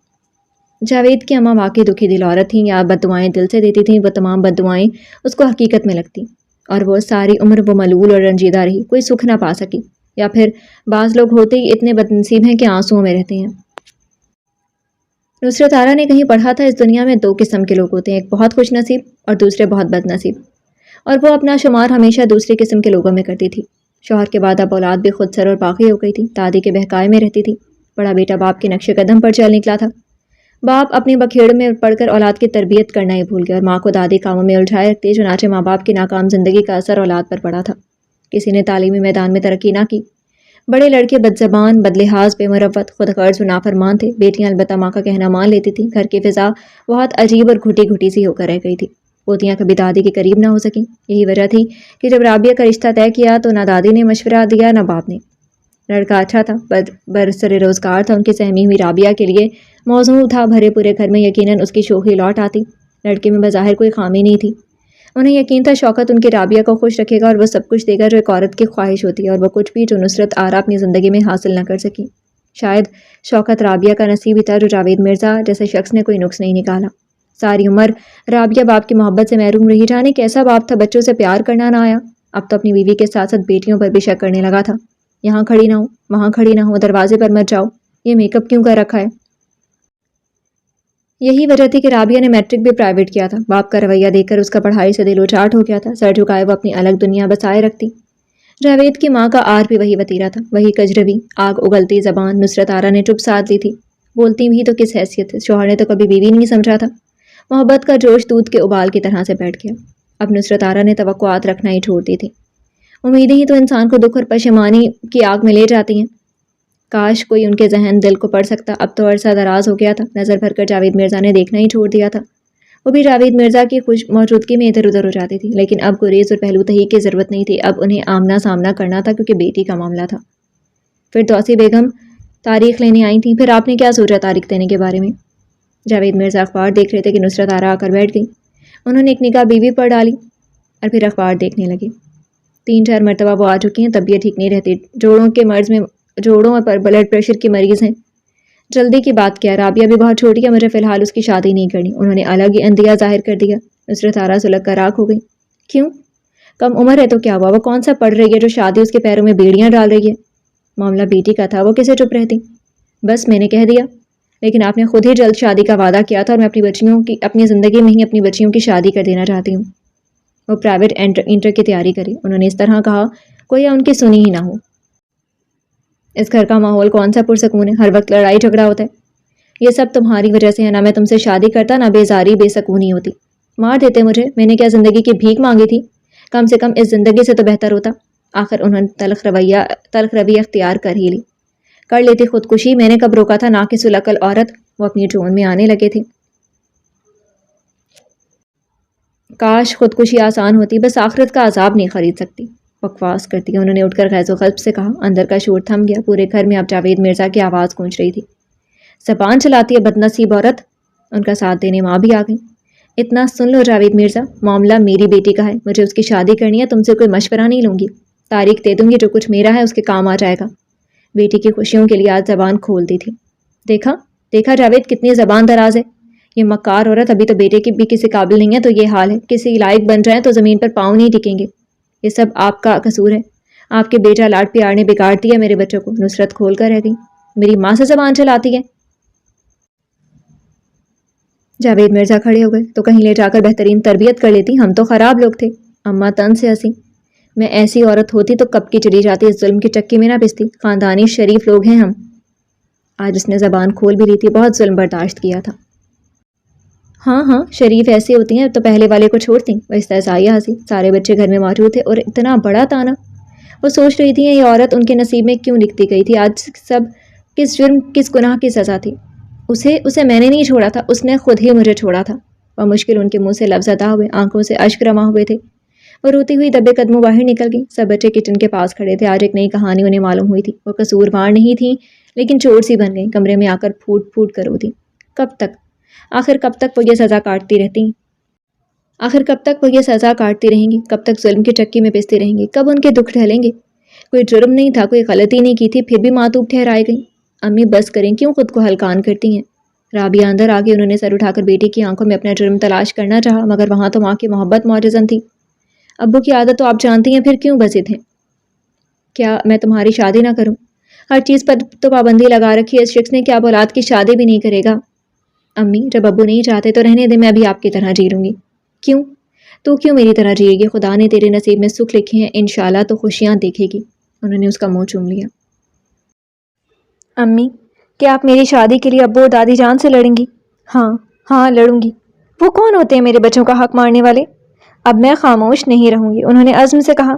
جاوید کی اماں واقعی دکھی دل عورت تھیں. یا بددعائیں دل سے دیتی تھیں، وہ تمام بددعائیں اس کو حقیقت میں لگتی، اور وہ ساری عمر وہ ملول اور رنجیدہ رہی، کوئی سکھ نہ پا سکی. یا پھر بعض لوگ ہوتے ہی اتنے بد نصیب ہیں کہ آنسوؤں میں رہتے ہیں. نصرت آرا نے کہیں پڑھا تھا اس دنیا میں دو قسم کے لوگ ہوتے ہیں، ایک بہت خوش نصیب اور دوسرے بہت بد نصیب، اور وہ اپنا شمار ہمیشہ دوسری قسم کے لوگوں میں کرتی تھی. شوہر کے بعد اب اولاد بھی خود سر اور باقی ہو گئی تھی. دادی کے بہکائے میں رہتی تھی. بڑا بیٹا باپ کے نقش قدم پر چل نکلا تھا. باپ اپنی بکھیڑ میں پڑھ کر اولاد کی تربیت کرنا ہی بھول گیا اور ماں کو دادی کاموں میں الجھائے رکھتی. چنانچہ ماں باپ کی ناکام زندگی کا اثر اولاد پر پڑا تھا. کسی نے تعلیمی میدان میں ترقی نہ کی. بڑے لڑکے بد زبان، بد لحاظ، بے مروت، خود غرض و نافرمان تھے. بیٹیاں البتہ ماں کا کہنا مان لیتی تھیں. گھر کی فضا بہت عجیب اور گھٹی گھٹی سی ہو کر رہ گئی تھی. پوتیاں کبھی دادی کے قریب نہ ہو سکیں. یہی وجہ تھی کہ جب رابعہ کا رشتہ طے کیا تو نہ دادی نے مشورہ دیا نہ باپ نے. لڑکا اچھا تھا، برسر روزگار تھا. ان کی سہمی ہوئی رابعہ کے لیے موزوں تھا. بھرے پورے گھر میں یقیناً اس کی شوخی لوٹ آتی. لڑکے میں بظاہر کوئی خامی نہیں تھی. انہیں یقین تھا شوکت ان کی رابعہ کو خوش رکھے گا اور وہ سب کچھ دے گا جو ایک عورت کی خواہش ہوتی ہے، اور وہ کچھ بھی جو نصرت آرا اپنی زندگی میں حاصل نہ کر سکی. شاید شوکت رابعہ کا نصیب ہی تھا جو جاوید مرزا جیسے شخص نے کوئی نقص نہیں نکالا. ساری عمر رابعہ باپ کی محبت سے محروم رہی. جانے کیسا باپ تھا، بچوں سے پیار کرنا نہ آیا. اب تو اپنی بیوی کے ساتھ ساتھ بیٹیوں پر بھی شک کرنے لگا تھا. یہاں کھڑی نہ ہو، وہاں کھڑی نہ ہو، دروازے پر مت جاؤ، یہ میک اپ کیوں کر رکھا ہے. یہی وجہ تھی کہ رابعہ نے میٹرک بھی پرائیویٹ کیا تھا. باپ کا رویہ دیکھ کر اس کا پڑھائی سے دل اچاٹ ہو گیا تھا. سر جھکائے وہ اپنی الگ دنیا بسائے رکھتی. جاوید کی ماں کا آر بھی وہی وتیرہ تھا، وہی کجروی آگ اگلتی زبان. نصرت آرا نے چپ سادھ لی تھی. بولتی بھی تو کس حیثیت سے، شوہر نے تو کبھی بیوی نہیں سمجھا تھا. محبت کا جوش دودھ کے ابال کی طرح سے بیٹھ گیا. اب نصرت آرا نے توقعات رکھنا ہی چھوڑ دی تھی. امیدیں ہی تو انسان کو دکھ اور پشیمانی کی آگ میں لے جاتی ہیں. کاش کوئی ان کے ذہن دل کو پڑھ سکتا. اب تو عرصہ دراز ہو گیا تھا. نظر بھر کر جاوید مرزا نے دیکھنا ہی چھوڑ دیا تھا. وہ بھی جاوید مرزا کی خوش موجودگی میں ادھر ادھر ہو جاتی تھی. لیکن اب گریز اور پہلو تہی کی ضرورت نہیں تھی. اب انہیں آمنا سامنا کرنا تھا کیونکہ بیٹی کا معاملہ تھا. فردوسی بیگم تاریخ لینے آئی تھیں. پھر آپ نے کیا سوچا تاریخ دینے کے بارے میں؟ جاوید مرزا اخبار دیکھ رہے تھے کہ نصرت آرا آ کر بیٹھ گئی. انہوں نے ایک نگاہ بیوی پر ڈالی اور پھر اخبار دیکھنے لگے. 3-4 مرتبہ وہ آ چکی ہیں. طبیعت ٹھیک نہیں رہتی. جوڑوں پر بلڈ پریشر کی مریض ہیں. جلدی کی بات کیا، رابعہ بھی بہت چھوٹی ہے، مجھے فی الحال اس کی شادی نہیں کرنی. انہوں نے الگ ہی اندیہ ظاہر کر دیا. نصرت آرا سلگ کر راکھ ہو گئی. کیوں؟ کم عمر ہے تو کیا ہوا؟ وہ کون سا پڑھ رہی ہے جو شادی اس کے پیروں میں بیڑیاں ڈال رہی ہے؟ معاملہ بیٹی کا تھا، وہ کسے چپ رہتی؟ بس میں نے کہہ دیا. لیکن آپ نے خود ہی جلد شادی کا وعدہ کیا تھا اور میں اپنی زندگی میں ہی اپنی بچیوں کی شادی کر دینا چاہتی ہوں. وہ پرائیویٹ انٹر کی تیاری کرے. انہوں نے اس طرح کہا کوئی ان کی سنی ہی نہ ہو. اس گھر کا ماحول کون سا پرسکون ہے، ہر وقت لڑائی جھگڑا ہوتا ہے. یہ سب تمہاری وجہ سے ہے. نہ میں تم سے شادی کرتا، نہ بیزاری بے سکونی ہوتی. مار دیتے مجھے، میں نے کیا زندگی کی بھیک مانگی تھی؟ کم سے کم اس زندگی سے تو بہتر ہوتا. آخر انہوں نے تلخ روی اختیار کر ہی لی. کر لیتی خودکشی، میں نے کب روکا تھا؟ ناقص العقل عورت. وہ اپنی جون میں آنے لگے تھے. کاش خودکشی آسان ہوتی، بس آخرت کا عذاب نہیں خرید سکتی. بکواس کرتی ہے. انہوں نے اٹھ کر غیظ و غضب سے کہا. اندر کا شور تھم گیا. پورے گھر میں اب جاوید مرزا کی آواز گونج رہی تھی. زبان چلاتی ہے بدنصیب عورت. ان کا ساتھ دینے ماں بھی آ گئی. اتنا سن لو جاوید مرزا، معاملہ میری بیٹی کا ہے. مجھے اس کی شادی کرنی ہے. تم سے کوئی مشورہ نہیں لوں گی. تاریخ دے دوں گی، جو کچھ میرا ہے اس کے کام آ جائے گا. بیٹی کی خوشیوں کے لیے آج زبان کھول دی تھی. دیکھا جاوید کتنی زبان دراز ہے. یہ مکار عورت ابھی تو بیٹے کی بھی کسی قابل نہیں ہے تو یہ حال ہے. کسی لائق بن جائیں تو زمین پر پاؤں نہیں ٹکیں گے. یہ سب آپ کا قصور ہے. آپ کے بیٹا لاڈ پیار نے بگاڑ دیا میرے بچوں کو. نصرت کھول کر رہ گئی. میری ماں سے زبان چلاتی ہے. جاوید مرزا کھڑے ہو گئے. تو کہیں لے جا کر بہترین تربیت کر لیتی. ہم تو خراب لوگ تھے. اماں تن سے ہنسی. میں ایسی عورت ہوتی تو کب کی چلی جاتی، اس ظلم کی چکی میں نہ پستی. خاندانی شریف لوگ ہیں ہم. آج اس نے زبان کھول بھی لی تھی. بہت ظلم برداشت کیا تھا. ہاں شریف ایسی ہوتی ہیں تو پہلے والے کو چھوڑتی. وہ استہزائیہ ہنسی. سارے بچے گھر میں موجود تھے اور اتنا بڑا تانا. وہ سوچ رہی تھی یہ عورت ان کے نصیب میں کیوں لکھتی گئی تھی. آج سب کس جرم کس گناہ کی سزا تھی. اسے میں نے نہیں چھوڑا تھا، اس نے خود ہی مجھے چھوڑا تھا۔ وہ مشکل ان کے منہ سے لفظ ادا ہوئے، آنکھوں سے اشک رواں ہوئے تھے۔ وہ روتی ہوئی دبے قدموں باہر نکل گئی۔ سب بچے کچن کے پاس کھڑے تھے۔ آج ایک نئی کہانی انہیں معلوم ہوئی تھی۔ وہ قصوروار نہیں تھیں لیکن چور سی بن گئیں، کمرے میں آ کر پھوٹ پھوٹ کر روتی۔ کب تک؟ آخر کب تک وہ یہ سزا کاٹتی رہیں گی؟ کب تک ظلم کی چکی میں پستی رہیں گی؟ کب ان کے دکھ ڈھلیں گے؟ کوئی جرم نہیں تھا، کوئی غلطی نہیں کی تھی، پھر بھی معتوب ٹھہرائے گئیں۔ امی بس کریں، کیوں خود کو ہلکان کرتی ہیں؟ رابعہ اندر آ گئی۔ انہوں نے سر اٹھا کر بیٹی کی آنکھوں میں اپنا جرم تلاش کرنا چاہا، مگر وہاں تو ماں کی محبت معجزن تھی۔ ابو کی عادت تو آپ جانتی ہیں، پھر کیوں بضد ہیں؟ کیا میں تمہاری شادی نہ کروں؟ ہر چیز پر تو پابندی لگا رکھی ہے، اس شخص نے، کیا اب اولاد کی شادی بھی نہیں کرے گا؟ امی جب ابو نہیں چاہتے تو رہنے دے، میں بھی آپ کی طرح جی لوں گی۔ کیوں؟ تو کیوں میری طرح جیے گی؟ خدا نے تیرے نصیب میں سکھ لکھے ہیں، انشاءاللہ تو خوشیاں دیکھے گی۔ انہوں نے اس کا منہ چوم لیا۔ امی کیا آپ میری شادی کے لیے ابو اور دادی جان سے لڑیں گی؟ ہاں لڑوں گی۔ وہ کون ہوتے ہیں میرے بچوں کا حق مارنے والے؟ اب میں خاموش نہیں رہوں گی، انہوں نے عزم سے کہا۔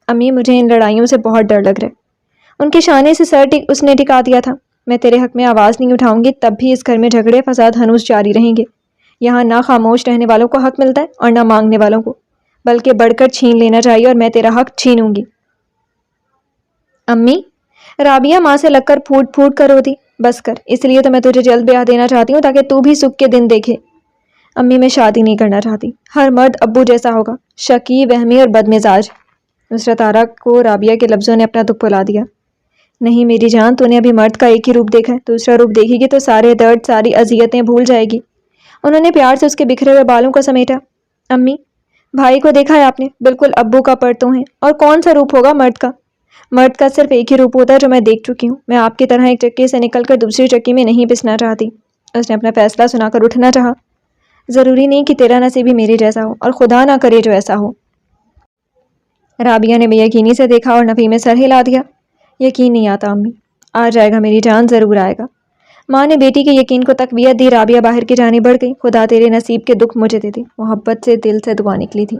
امی مجھے ان لڑائیوں سے بہت ڈر لگ رہا ہے۔ ان کے شانے سے سر اس نے ٹکا دیا تھا۔ میں تیرے حق میں آواز نہیں اٹھاؤں گی، تب بھی اس گھر میں جھگڑے فساد ہنوز جاری رہیں گے۔ یہاں نہ خاموش رہنے والوں کو حق ملتا ہے اور نہ مانگنے والوں کو، بلکہ بڑھ کر چھین لینا چاہیے، اور میں تیرا حق چھینوں گی۔ امی رابعہ ماں سے لگ کر پھوٹ پھوٹ کر روتی۔ بس کر، اس لیے تو میں تجھے جلد بیاہ دینا چاہتی ہوں تاکہ تو بھی سکھ کے دن دیکھے۔ امی میں شادی نہیں کرنا چاہتی، ہر مرد ابو جیسا ہوگا، شکی، وہمی اور بد مزاج۔ نصرت آرا کو رابعہ کے لفظوں نے اپنا دکھ بھلا دیا۔ نہیں میری جان، تو نے ابھی مرد کا ایک ہی روپ دیکھا ہے، دوسرا روپ دیکھے گی تو سارے درد، ساری اذیتیں بھول جائے گی۔ انہوں نے پیار سے اس کے بکھرے ہوئے بالوں کو سمیٹا۔ امی بھائی کو دیکھا ہے آپ نے؟ بالکل ابو کا پرتوں ہے، اور کون سا روپ ہوگا مرد کا؟ مرد کا صرف ایک ہی روپ ہوتا ہے جو میں دیکھ چکی ہوں۔ میں آپ کی طرح ایک چکی سے نکل کر دوسری چکی میں نہیں پسنا چاہتی۔ اس نے اپنا فیصلہ سنا کر اٹھنا چاہا۔ ضروری نہیں کہ تیرا نصیب بھی میرے جیسا ہو، اور خدا نہ کرے جو ایسا ہو۔ رابعہ نے بے یقینی سے دیکھا اور نفی میں سر ہلا دیا۔ یقین نہیں آتا امی۔ آ جائے گا میری جان، ضرور آئے گا۔ ماں نے بیٹی کے یقین کو تقویت دی۔ رابعہ باہر کی جانب بڑھ گئی۔ خدا تیرے نصیب کے دکھ مجھے دے دے، محبت سے دل سے دعا نکلی تھی۔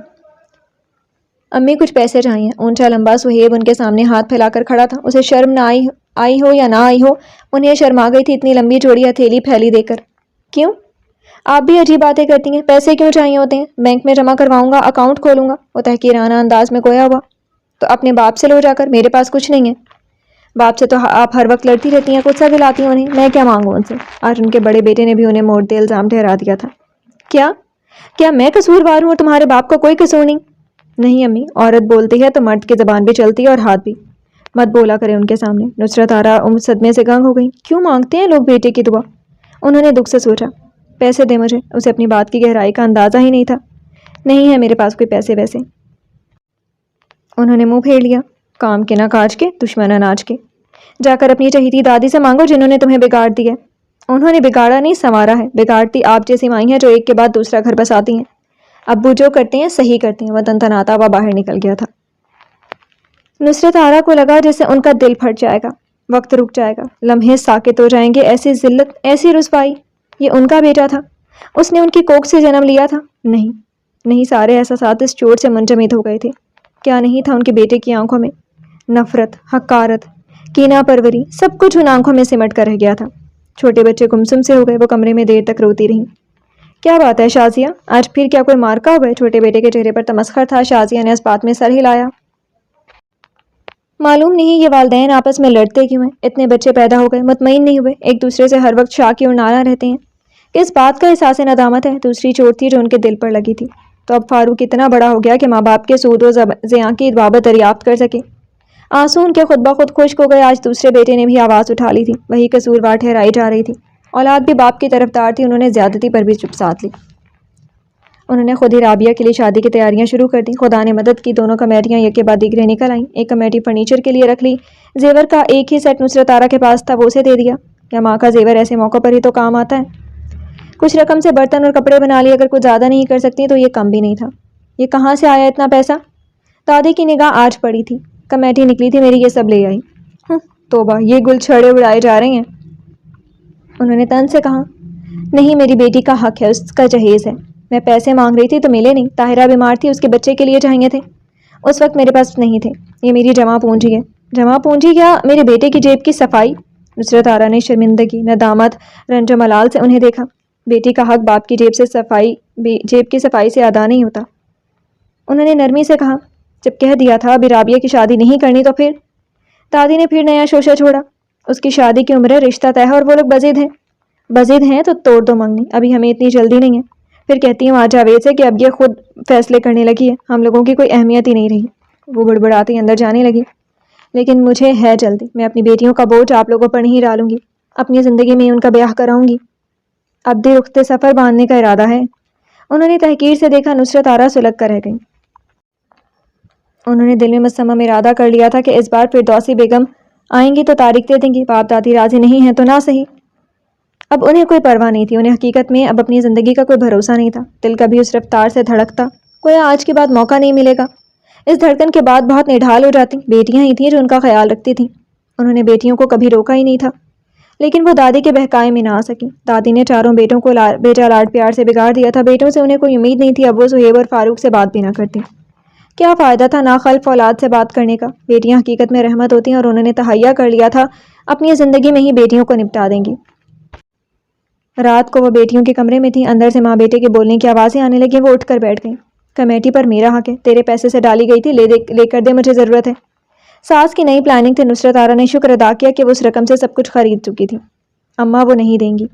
امی کچھ پیسے چاہیے۔ اونچا لمبا سہیب ان کے سامنے ہاتھ پھیلا کر کھڑا تھا۔ اسے شرم نہ آئی ہو یا نہ آئی ہو، انہیں شرم آ گئی تھی اتنی لمبی چوڑی ہتھیلی پھیلی دے کر۔ کیوں؟ آپ بھی عجیب باتیں کرتی ہیں۔ پیسے کیوں چاہیے ہوتے ہیں؟ بینک میں جمع کرواؤں گا، اکاؤنٹ کھولوں گا۔ وہ تحقیرانہ انداز میں گویا ہوا۔ تو اپنے باپ سے لو جا کر، میرے پاس کچھ نہیں ہے۔ باپ سے تو آپ ہر وقت لڑتی رہتی ہیں، کچھ سا دلاتی ہیں انہیں، میں کیا مانگوں ان سے؟ آج ان کے بڑے بیٹے نے بھی انہیں موڑ دے الزام ٹھہرا دیا تھا۔ کیا میں قصوروار ہوں اور تمہارے باپ کا کوئی قصور نہیں؟ نہیں امی، عورت بولتی ہے تو مرد کی زبان بھی چلتی ہے اور ہاتھ بھی۔ مت بولا کرے ان کے سامنے۔ نصرت آرا صدمے سے گنگ ہو گئی۔ کیوں مانگتے ہیں لوگ بیٹے کی دعا؟ انہوں نے دکھ سے سوچا۔ پیسے دے مجھے۔ اسے اپنی بات کی گہرائی کا اندازہ ہی نہیں تھا۔ نہیں ہے میرے پاس کوئی پیسے ویسے۔ انہوں نے منہ پھیر لیا۔ کام کے نہ کاج کے، دشمن اناج کے۔ جا کر اپنی چہیتی دادی سے مانگو جنہوں نے تمہیں بگاڑ دیا۔ انہوں نے بگاڑا نہیں، سنوارا ہے۔ بگاڑتی آپ جیسی مائیں ہیں جو ایک کے بعد دوسرا گھر بساتی ہیں۔ ابو جو کرتے ہیں صحیح کرتے ہیں۔ وہ تنتناتا ہوا باہر نکل گیا تھا۔ نصرت آرا کو لگا جیسے ان کا دل پھٹ جائے گا، وقت رک جائے گا، لمحے ساکت ہو جائیں گے۔ ایسی ذلت، ایسی رسوائی! یہ ان کا بیٹا تھا، اس نے ان کی کوکھ سے جنم لیا تھا۔ نہیں، سارے احساسات اس چوٹ سے منجمد ہو گئے تھے۔ کیا نہیں تھا ان کے بیٹے کی آنکھوں میں؟ نفرت، حقارت، کینہ پروری، سب کچھ ان آنکھوں میں سمٹ کر رہ گیا تھا۔ چھوٹے بچے گمسم سے ہو گئے۔ وہ کمرے میں دیر تک روتی رہیں۔ کیا بات ہے شازیہ، آج پھر کیا کوئی مارکا ہوا ہے؟ چھوٹے بیٹے کے چہرے پر تمسخر تھا۔ شازیہ نے اس بات میں سر ہلایا۔ معلوم نہیں یہ والدین آپس میں لڑتے کیوں ہیں؟ اتنے بچے پیدا ہو گئے، مطمئن نہیں ہوئے، ایک دوسرے سے ہر وقت شاکی اور ناراں رہتے ہیں۔ کس بات کا احساس ندامت ہے؟ دوسری چوٹ تھی جو ان کے دل پر لگی تھی۔ تو اب فاروق اتنا بڑا ہو گیا کہ ماں باپ کے سود و زیاں کی بابت دریافت کر سکے۔ آنسو ان کے خود بخود خشک ہو گئے۔ آج دوسرے بیٹے نے بھی آواز اٹھا لی تھی، وہی قصوروار ٹھہرائی جا رہی تھی۔ اولاد بھی باپ کی طرفدار تھی، انہوں نے زیادتی پر بھی چپ سادھ لی۔ انہوں نے خود ہی رابعہ کے لیے شادی کی تیاریاں شروع کر دیں۔ خدا نے مدد کی، دونوں کمیٹیاں یک کے بعد دیگرے نکل آئیں۔ ایک کمیٹی فرنیچر کے لیے رکھ لی۔ زیور کا ایک ہی سیٹ نصرت آرا کے پاس تھا، وہ اسے دے دیا۔ کیا ماں کا زیور ایسے موقع پر ہی تو کام آتا ہے؟ کچھ رقم سے برتن اور کپڑے بنا لیے، اگر کچھ زیادہ نہیں کر سکتی تو یہ کم بھی نہیں تھا۔ یہ کہاں سے آیا اتنا پیسہ؟ دادی کی نگاہ آج پڑی تھی۔ کمیٹی نکلی تھی میری، یہ سب لے آئی۔ توبہ، یہ گل چھڑے اڑائے جا رہے ہیں۔ انہوں نے تن سے کہا۔ نہیں، میری بیٹی کا حق ہے، اس کا جہیز ہے۔ میں پیسے مانگ رہی تھی تو ملے نہیں۔ طاہرہ بیمار تھی، اس کے بچے کے لیے چاہیے تھے، اس وقت میرے پاس نہیں تھے۔ یہ میری جمع پونجی ہے۔ جمع پونجی کیا؟ میرے بیٹے کی جیب کی صفائی؟ نصرت آرا نے شرمندگی، ندامت، رنج و ملال سے انہیں دیکھا۔ بیٹی کا حق باپ کی جیب کی صفائی سے ادا نہیں ہوتا۔ انہوں نے نرمی سے کہا، جب کہہ دیا تھا ابھی رابعہ کی شادی نہیں کرنی تو پھر؟ دادی نے پھر نیا شوشہ چھوڑا، اس کی شادی کی عمر ہے، رشتہ طے ہے اور وہ لوگ بزید ہیں تو توڑ دو منگنی، ابھی ہمیں اتنی جلدی نہیں ہے۔ پھر کہتی ہوں آج جاوید سے کہ اب یہ خود فیصلے کرنے لگی ہے، ہم لوگوں کی کوئی اہمیت ہی نہیں رہی۔ وہ بڑبڑاتی اندر جانے لگی، لیکن مجھے ہے جلدی، میں اپنی بیٹیوں کا بوجھ آپ لوگوں پر نہیں ڈالوں گی، اپنی زندگی میں ان کا بیاہ کراؤں گی، اب دے رخت سفر باندھنے کا ارادہ ہے۔ انہوں نے تحقیر سے دیکھا، نصرت آرا سلگ کر رہ گئی۔ انہوں نے دل میں مصمم ارادہ کر لیا تھا کہ اس بار فردوسی بیگم آئیں گی تو تاریخ دے دیں گی، باپ دادی راضی نہیں ہیں تو نہ صحیح۔ اب انہیں کوئی پرواہ نہیں تھی، انہیں حقیقت میں اب اپنی زندگی کا کوئی بھروسہ نہیں تھا۔ دل کبھی اس رفتار سے دھڑکتا، گویا آج کے بعد موقع نہیں ملے گا۔ اس دھڑکن کے بعد بہت نڈھال ہو جاتی، بیٹیاں ہی تھیں جو ان کا خیال رکھتی تھیں۔ انہوں نے بیٹیوں کو کبھی روکا ہی نہیں تھا، لیکن وہ دادی کے بہکائے میں نہ آ سکی۔ دادی نے چاروں بیٹوں کو بیجا لاڈ پیار سے بگاڑ دیا تھا، بیٹوں سے انہیں کوئی امید نہیں تھی، اب وہ سہیب اور فاروق سے بات بھی نہ کرتی۔ کیا فائدہ تھا ناخلف اولاد سے بات کرنے کا؟ بیٹیاں حقیقت میں رحمت ہوتی ہیں اور انہوں نے تہیہ کر لیا تھا اپنی زندگی میں ہی بیٹیوں کو نپٹا دیں گی۔ رات کو وہ بیٹیوں کے کمرے میں تھی، اندر سے ماں بیٹے کے بولنے کی آوازیں آنے لگیں، وہ اٹھ کر بیٹھ گئیں۔ کمیٹی پر میرا حق ہے، تیرے پیسے سے ڈالی گئی تھی، لے کر دے، مجھے ضرورت ہے۔ ساس کی نئی پلاننگ تھی، نصرت آرا نے شکر ادا کیا کہ وہ اس رقم سے سب کچھ خرید چکی تھی۔ اماں وہ نہیں دیں گی،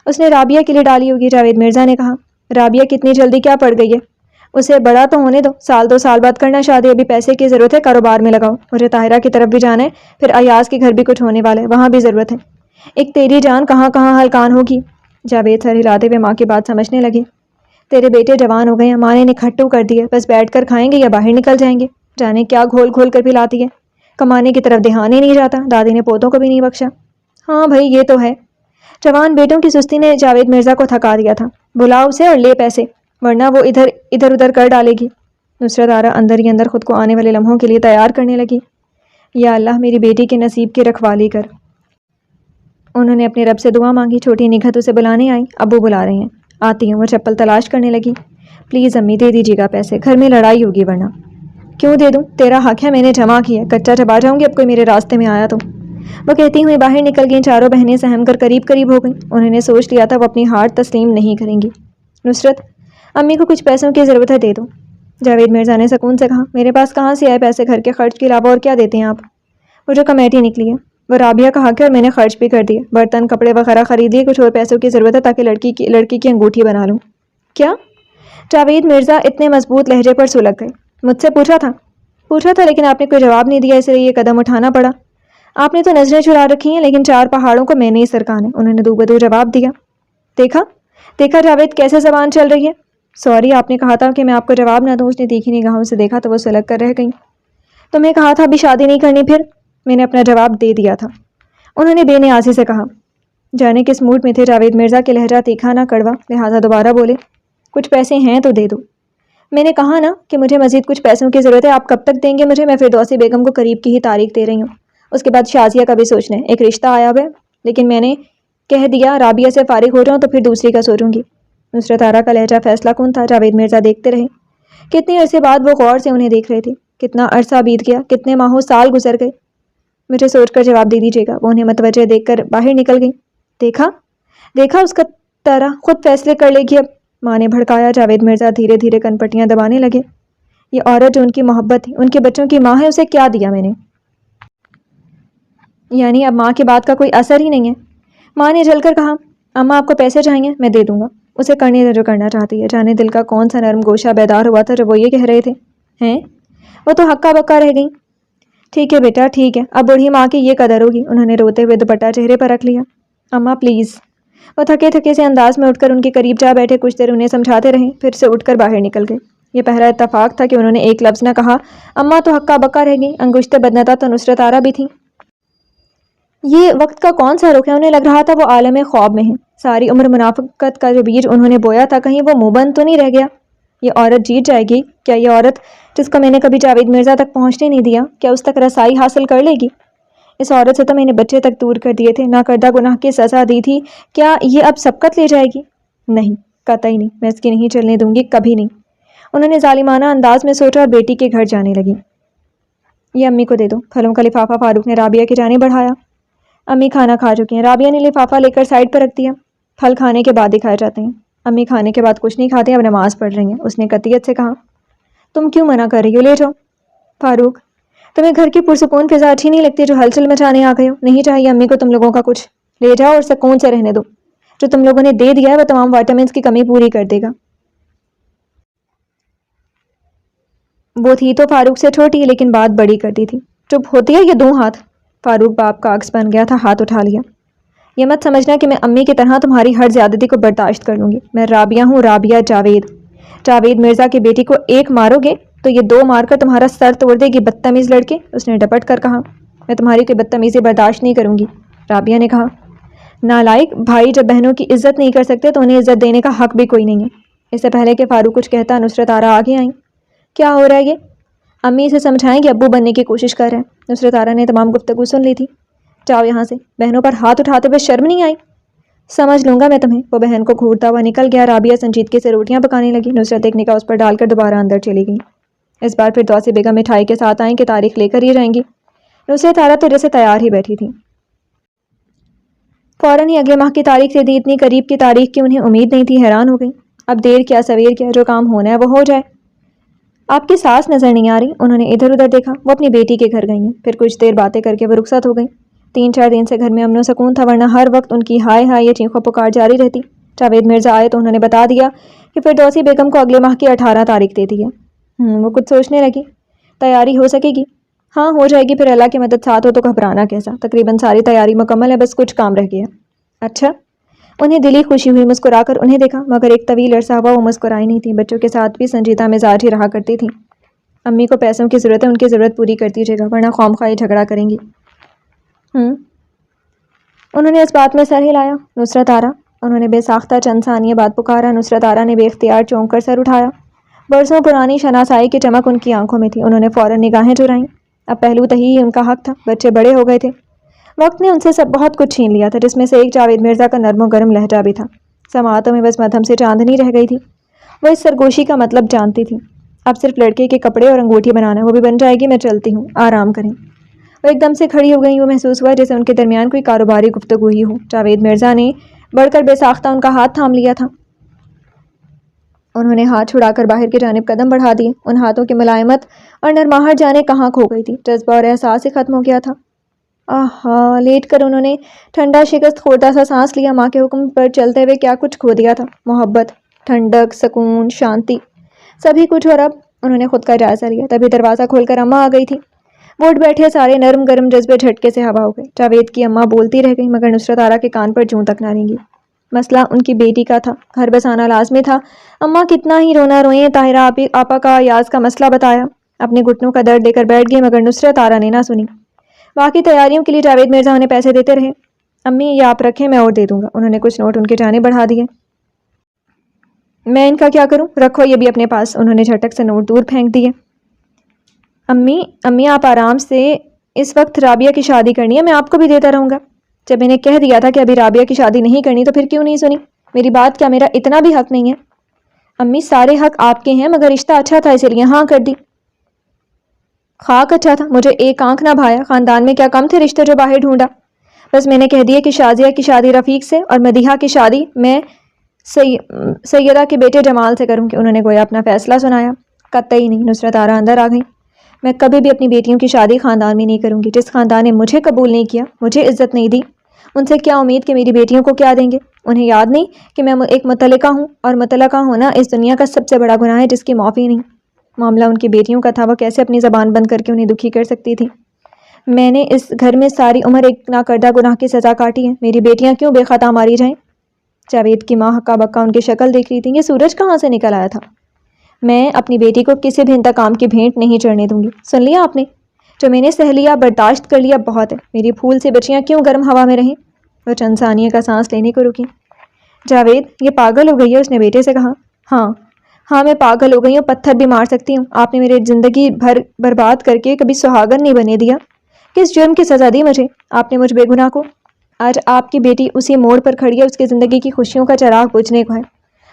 اس نے رابعہ کے لیے ڈالی ہوگی، جاوید مرزا نے کہا۔ رابعہ کتنی جلدی کیا پڑ گئی ہے، اسے بڑا تو ہونے دو، سال 2 سال بعد کرنا شادی، ابھی پیسے کی ضرورت ہے، کاروبار میں لگاؤ، مجھے طاہرہ کی طرف بھی جانا ہے، پھر ایاز کے گھر بھی کچھ ہونے والا ہے، وہاں بھی ضرورت ہے، ایک تیری جان کہاں کہاں ہلکان ہوگی۔ جاوید سر ہلاتے ہوئے ماں کی بات سمجھنے لگے۔ تیرے بیٹے جوان ہو گئے ہیں، ماں نے نکھٹو کر دی ہے، بس بیٹھ کر کھائیں گے یا باہر نکل جائیں گے، جانے کیا گھول گھول کر پلاتی ہے، کمانے کی طرف دھیان ہی نہیں جاتا۔ دادی نے پوتوں کو بھی نہیں بخشا۔ ہاں بھائی یہ تو ہے، جوان بیٹوں کی سستی نے جاوید مرزا کو تھکا دیا تھا، بلاؤ اسے اور لے پیسے، ورنہ وہ ادھر ادھر کر ڈالے گی۔ نصرت آرا اندر ہی اندر خود کو آنے والے لمحوں کے لیے تیار کرنے لگی۔ یا اللہ میری بیٹی کے نصیب کی رکھوالی کر۔ انہوں نے اپنے رب سے دعا مانگی۔ چھوٹی نگہت اسے بلانے آئی، ابو بلا رہے ہیں، آتی ہوں۔ وہ چپل تلاش کرنے لگی۔ پلیز امی دے دیجیے گا پیسے، گھر میں لڑائی ہوگی ورنہ۔ کیوں دے دوں، تیرا حق ہے، میں نے جمع کیا، کچا چبا جاؤں گی اب کوئی میرے راستے میں آیا تو۔ وہ کہتی ہوئی باہر نکل گئیں، چاروں بہنیں سہم کر قریب ہو گئیں۔ انہوں نے سوچ لیا تھا وہ اپنی ہار تسلیم نہیں کریں گی۔ نصرت امی کو کچھ پیسوں کی ضرورت ہے، دے دو، جاوید مرزا نے سکون سے کہا۔ میرے پاس کہاں سے آئے پیسے، گھر کے خرچ کے علاوہ اور کیا دیتے ہیں آپ؟ وہ جو کمیٹی نکلی ہے وہ رابعہ کا حق ہے اور میں نے خرچ بھی کر دیے، برتن کپڑے وغیرہ خرید لیے، کچھ اور پیسوں کی ضرورت ہے تاکہ لڑکی کی انگوٹھی بنا لوں۔ کیا؟ جاوید مرزا اتنے مضبوط لہجے پر سلگ گئے۔ مجھ سے پوچھا تھا لیکن آپ نے کوئی جواب نہیں دیا، اس لیے یہ قدم اٹھانا پڑا۔ آپ نے تو نظریں چرا رکھی ہیں، لیکن 4 پہاڑوں کو میں نے ہی سرکانا ہے، انہوں نے دو بدو جواب دیا۔ دیکھا جاوید کیسے زبان چل رہی ہے۔ سوری، آپ نے کہا تھا کہ میں آپ کو جواب نہ دوں۔ اس نے تیکھی نگاہوں سے دیکھا تو وہ سلگ کر رہ گئیں۔ تمہیں کہا تھا ابھی شادی نہیں کرنی، پھر؟ میں نے اپنا جواب دے دیا تھا، انہوں نے بے نیازی سے کہا۔ جانے کس موڈ میں تھے جاوید مرزا کے لہجہ تیکھا نہ کڑوا، لہٰذا دوبارہ بولے۔ کچھ پیسے ہیں تو دے دو۔ میں نے کہا نا کہ مجھے مزید کچھ پیسوں کی ضرورت ہے، آپ کب تک دیں گے مجھے؟ میں فردوسی بیگم کو قریب کی ہی تاریخ دے رہی ہوں، اس کے بعد شازیہ کا بھی سوچنا ہے، ایک رشتہ آیا ہوا ہے، لیکن میں نے کہہ دیا رابعہ سے فارغ ہو جاؤں تو پھر دوسری کا سوچوں گی۔ نصرت آرا کا لہجہ فیصلہ کن تھا۔ جاوید مرزا دیکھتے رہے، کتنے عرصے بعد وہ غور سے انہیں دیکھ رہے تھے، کتنا عرصہ بیت گیا، کتنے ماہوں سال گزر گئے۔ مجھے سوچ کر جواب دے دیجیے گا۔ وہ انہیں متوجہ دیکھ کر باہر نکل گئی۔ دیکھا اس کا طرح خود فیصلے کر لے گی اب، ماں نے بھڑکایا۔ جاوید مرزا دھیرے دھیرے کن پٹیاں دبانے لگے۔ یہ عورت جو ان کی محبت تھی، ان کے بچوں کی ماں ہے، اسے کیا دیا میں نے؟ یعنی اب ماں کی بات کا کوئی اثر ہی نہیں ہے؟ ماں نے جل کر کہا، اماں آپ کو پیسے چاہیے، میں دے دوں گا، اسے کرنے دے جو کرنا چاہتی ہے۔ جانے دل کا کون سا نرم گوشہ بیدار ہوا تھا جب وہ یہ کہہ رہے تھے۔ ہیں؟ وہ تو ہکا بکا رہ گئی۔ ٹھیک ہے بیٹا ٹھیک ہے، اب بوڑھی ماں کی یہ قدر ہوگی۔ انہوں نے روتے ہوئے دوپٹہ چہرے پر رکھ لیا۔ اماں پلیز۔ وہ تھکے سے انداز میں اٹھ کر ان کے قریب جا بیٹھے، کچھ دیر انہیں سمجھاتے رہے، پھر سے اٹھ کر باہر نکل گئے۔ یہ پہلا اتفاق تھا کہ انہوں نے ایک لفظ نہ کہا۔ اماں تو ہکا بکا رہ گئی، انگشت بدنتا تو نصرت آرا بھی تھی۔ یہ وقت کا کون سا رخ ہے؟ انہیں لگ رہا تھا وہ عالم خواب میں ہیں۔ ساری عمر منافقت کا جو بیج انہوں نے بویا تھا، کہیں وہ منہ بند تو نہیں رہ گیا؟ یہ عورت جیت جائے گی کیا؟ یہ عورت جس کو میں نے کبھی جاوید مرزا تک پہنچنے نہیں دیا، کیا اس تک رسائی حاصل کر لے گی؟ اس عورت سے تو میں نے بچے تک دور کر دیے تھے، نہ کردہ گناہ کی سزا دی تھی، کیا یہ اب سبقت لے جائے گی؟ نہیں، قطعی نہیں، میں اس کی نہیں چلنے دوں گی، کبھی نہیں۔ انہوں نے ظالمانہ انداز میں سوچا اور بیٹی کے گھر جانے لگی۔ یہ امی کو دے دو۔ پھلوں کا لفافہ فاروق نے رابعہ کی جانب بڑھایا۔ امی کھانا کھا چکی ہیں۔ رابعہ نے لفافہ لے کر سائڈ پر رکھ دیا۔ پھل کھانے کے بعد ہی کھائے جاتے ہیں۔ امی کھانے کے بعد کچھ نہیں کھاتے، اب نماز پڑھ رہی ہیں۔ اس نے قطعیت سے کہا۔ تم کیوں منع کر رہی ہو؟ لے جاؤ۔ فاروق، تمہیں گھر کی پرسکون فضا اچھی نہیں لگتی جو ہلچل مچانے آ گئے ہو؟ نہیں چاہیے امی کو تم لوگوں کا کچھ، لے جاؤ اور سکون سے رہنے دو۔ جو تم لوگوں نے دے دیا ہے وہ تمام وائٹامنس کی کمی پوری کر دے گا۔ وہ تھی تو فاروق سے چھوٹی لیکن بات بڑی کرتی تھی۔ چپ ہوتی ہے یہ دو ہاتھ؟ فاروق باپ کا عکس بن گیا تھا، ہاتھ اٹھا لیا۔ یہ مت سمجھنا کہ میں امی کی طرح تمہاری ہر زیادتی کو برداشت کر لوں گی۔ میں رابعہ ہوں، رابعہ جاوید مرزا کی بیٹی کو ایک مارو گے تو یہ دو مار کر تمہارا سر توڑ دے گی، بدتمیز لڑکے، اس نے ڈپٹ کر کہا۔ میں تمہاری کوئی بدتمیزی برداشت نہیں کروں گی، رابعہ نے کہا۔ نالائق بھائی جب بہنوں کی عزت نہیں کر سکتے تو انہیں عزت دینے کا حق بھی کوئی نہیں ہے۔ اس سے پہلے کہ فاروق کچھ کہتا نصرت آرا آگے آئیں۔ کیا ہو رہا ہے یہ؟ امی اسے سمجھائیں کہ ابو بننے کی کوشش کر رہے ہیں۔ نصرت آرا نے تمام گفتگو سن لی تھی۔ جاؤ یہاں سے، بہنوں پر ہاتھ اٹھاتے ہوئے شرم نہیں آئی؟ سمجھ لوں گا میں تمہیں۔ وہ بہن کو گھورتا ہوا نکل گیا۔ رابعہ سنجیدگی سے روٹیاں پکانے لگی۔ نصرت ایک نگاہ اس پر ڈال کر دوبارہ اندر چلی گئی۔ اس بار پھر دوسی بیگم مٹھائی کے ساتھ آئیں کہ تاریخ لے کر ہی جائیں گی۔ نصرت آرا تو جیسے تیار ہی بیٹھی تھی۔ فوراً ہی اگلے ماہ کی تاریخ دے دی۔ اتنی قریب کی تاریخ کی انہیں امید نہیں تھی، حیران ہو گئی۔ اب دیر کیا سویر کیا، جو کام ہونا ہے وہ ہو جائے۔ آپ کی ساس نظر نہیں آ رہی؟ انہوں نے ادھر ادھر دیکھا۔ وہ اپنی بیٹی کے گھر گئی ہیں۔ پھر کچھ دیر باتیں کر کے وہ رخصت ہو گئی۔ 3-4 دن سے گھر میں امن و سکون تھا، ورنہ ہر وقت ان کی ہائے ہائے یہ چیخو پکار جاری رہتی۔ جاوید مرزا آئے تو انہوں نے بتا دیا کہ فردوسی بیگم کو اگلے ماہ کی 18 تاریخ دے دی ہے۔ وہ کچھ سوچنے لگی۔ تیاری ہو سکے گی؟ ہاں ہو جائے گی، پھر اللہ کی مدد ساتھ ہو تو گھبرانا کیسا، تقریباً ساری تیاری مکمل ہے، بس کچھ کام رہ گیا۔ اچھا؟ انہیں دلی خوشی ہوئی، مسکرا کر انہیں دیکھا، مگر ایک طویل عرصہ ہوا وہ مسکرائی نہیں تھی۔ بچوں کے ساتھ بھی سنجیدہ مزاج ہی رہا کرتی تھی۔ امی کو پیسوں کی ضرورت ہے، ان کی ضرورت پوری کر دیجیے گا، ورنہ خواہ جھگڑا کریں گی۔ انہوں نے اس بات میں سر ہلایا۔ نصرت آرا، انہوں نے بے ساختہ چند ثانیے بعد پکارا۔ نصرت آرا نے بے اختیار چونک کر سر اٹھایا۔ برسوں پرانی شناسائی کی چمک ان کی آنکھوں میں تھی۔ انہوں نے فوراً نگاہیں چرائیں۔ اب پہلو تہی ہی ان کا حق تھا، بچے بڑے ہو گئے تھے۔ وقت نے ان سے بہت کچھ چھین لیا تھا، جس میں سے ایک جاوید مرزا کا نرم و گرم لہجہ بھی تھا۔ سماعتوں میں بس مدھم سے چاندنی رہ گئی تھی۔ وہ اس سرگوشی کا مطلب جانتی تھی۔ اب صرف لڑکے کے کپڑے اور انگوٹھی بنانا، وہ بھی بن جائے گی، میں چلتی ہوں، آرام کریں۔ وہ ایک دم سے کھڑی ہو گئیں۔ وہ محسوس ہوا جیسے ان کے درمیان کوئی کاروباری گفتگو ہی ہو۔ جاوید مرزا نے بڑھ کر بے ساختہ ان کا ہاتھ تھام لیا تھا۔ انہوں نے ہاتھ چھڑا کر باہر کی جانب قدم بڑھا دیے۔ ان ہاتھوں کی ملائمت اور نرماہٹ جانے کہاں کھو گئی تھی، جذبہ اور احساس ہی ختم ہو گیا تھا۔ آہا، لیٹ کر انہوں نے ٹھنڈا شکست خوردہ سا سانس لیا۔ ماں کے حکم پر چلتے ہوئے کیا کچھ کھو دیا تھا، محبت، ٹھنڈک، سکون، شانتی، سبھی کچھ۔ اور اب انہوں نے خود کا جائزہ لیا، تبھی دروازہ کھول کر اماں آ گئی تھی۔ وہ اٹھ بیٹھے، سارے نرم گرم جذبے جھٹکے سے ہوا ہو گئے۔ جاوید کی اماں بولتی رہ گئی، مگر نصرت آرا کے کان پر جوں تک نہ رینگی۔ مسئلہ ان کی بیٹی کا تھا، گھر بسانا لازمی تھا۔ اماں کتنا ہی رونا روئیں، طاہرہ آپا کا ایاز کا مسئلہ بتایا، اپنے گھٹنوں کا درد لے کر بیٹھ گئی، مگر نصرت آرا نے نہ سنی۔ باقی تیاریوں کے لیے جاوید مرزا انہیں پیسے دیتے رہے۔ امی یہ آپ رکھیں، میں اور دے دوں گا۔ انہوں نے کچھ نوٹ ان کی جانب بڑھا دیے۔ میں ان کا کیا کروں؟ رکھو یہ بھی اپنے پاس۔ انہوں نے جھٹک سے نوٹ دور پھینک دیے۔ امی آپ آرام سے، اس وقت رابعہ کی شادی کرنی ہے، میں آپ کو بھی دیتا رہوں گا۔ جب میں نے کہہ دیا تھا کہ ابھی رابعہ کی شادی نہیں کرنی تو پھر کیوں نہیں سنی؟ میری بات کیا میرا اتنا بھی حق نہیں ہے؟ امی سارے حق آپ کے ہیں، مگر رشتہ اچھا تھا اسی لیے ہاں کر دی۔ خاک اچھا تھا، مجھے ایک آنکھ نہ بھایا، خاندان میں کیا کم تھے رشتے جو باہر ڈھونڈا؟ بس میں نے کہہ دیا کہ شازیہ کی شادی رفیق سے اور مدیحہ کی شادی میں سیدہ کے بیٹے جمال سے کروں گی۔ انہوں نے گویا اپنا فیصلہ سنایا۔ قطعی نہیں، نصرت آرا اندر آ گئی۔ میں کبھی بھی اپنی بیٹیوں کی شادی خاندان میں نہیں کروں گی۔ جس خاندان نے مجھے قبول نہیں کیا، مجھے عزت نہیں دی، ان سے کیا امید کہ میری بیٹیوں کو کیا دیں گے؟ انہیں یاد نہیں کہ میں ایک مطلقہ ہوں، اور مطلقہ ہونا اس دنیا کا سب سے بڑا گناہ ہے جس کی معافی نہیں۔ معاملہ ان کی بیٹیوں کا تھا، وہ کیسے اپنی زبان بند کر کے انہیں دکھی کر سکتی تھی؟ میں نے اس گھر میں ساری عمر ایک ناکردہ گناہ کی سزا کاٹی ہے، میری بیٹیاں کیوں بے خطا ماری جائیں؟ جاوید کی ماں ہکا بکا ان کی شکل دیکھ رہی تھی۔ یہ سورج کہاں سے نکل آیا تھا؟ میں اپنی بیٹی کو کسی بھی انتقام کی بھینٹ نہیں چڑھنے دوں گی۔ سن لیا آپ نے؟ جو میں نے سہ لیا، برداشت کر لیا، بہت ہے۔ میری پھول سی بچیاں کیوں گرم ہوا میں رہیں؟ وہ چند ثانیے کا سانس لینے کو رکی۔ جاوید، یہ پاگل ہو گئی ہے، اس نے بیٹے سے کہا۔ ہاں میں پاگل ہو گئی ہوں، پتھر بھی مار سکتی ہوں۔ آپ نے میری زندگی بھر برباد کر کے کبھی سہاگن نہیں بنے دیا۔ کس جرم کی سزا دی مجھے آپ نے مجھ بے گناہ کو؟ آج آپ کی بیٹی اسی موڑ پر کھڑی ہے، اس کی زندگی کی خوشیوں کا چراغ بجھنے کو ہے۔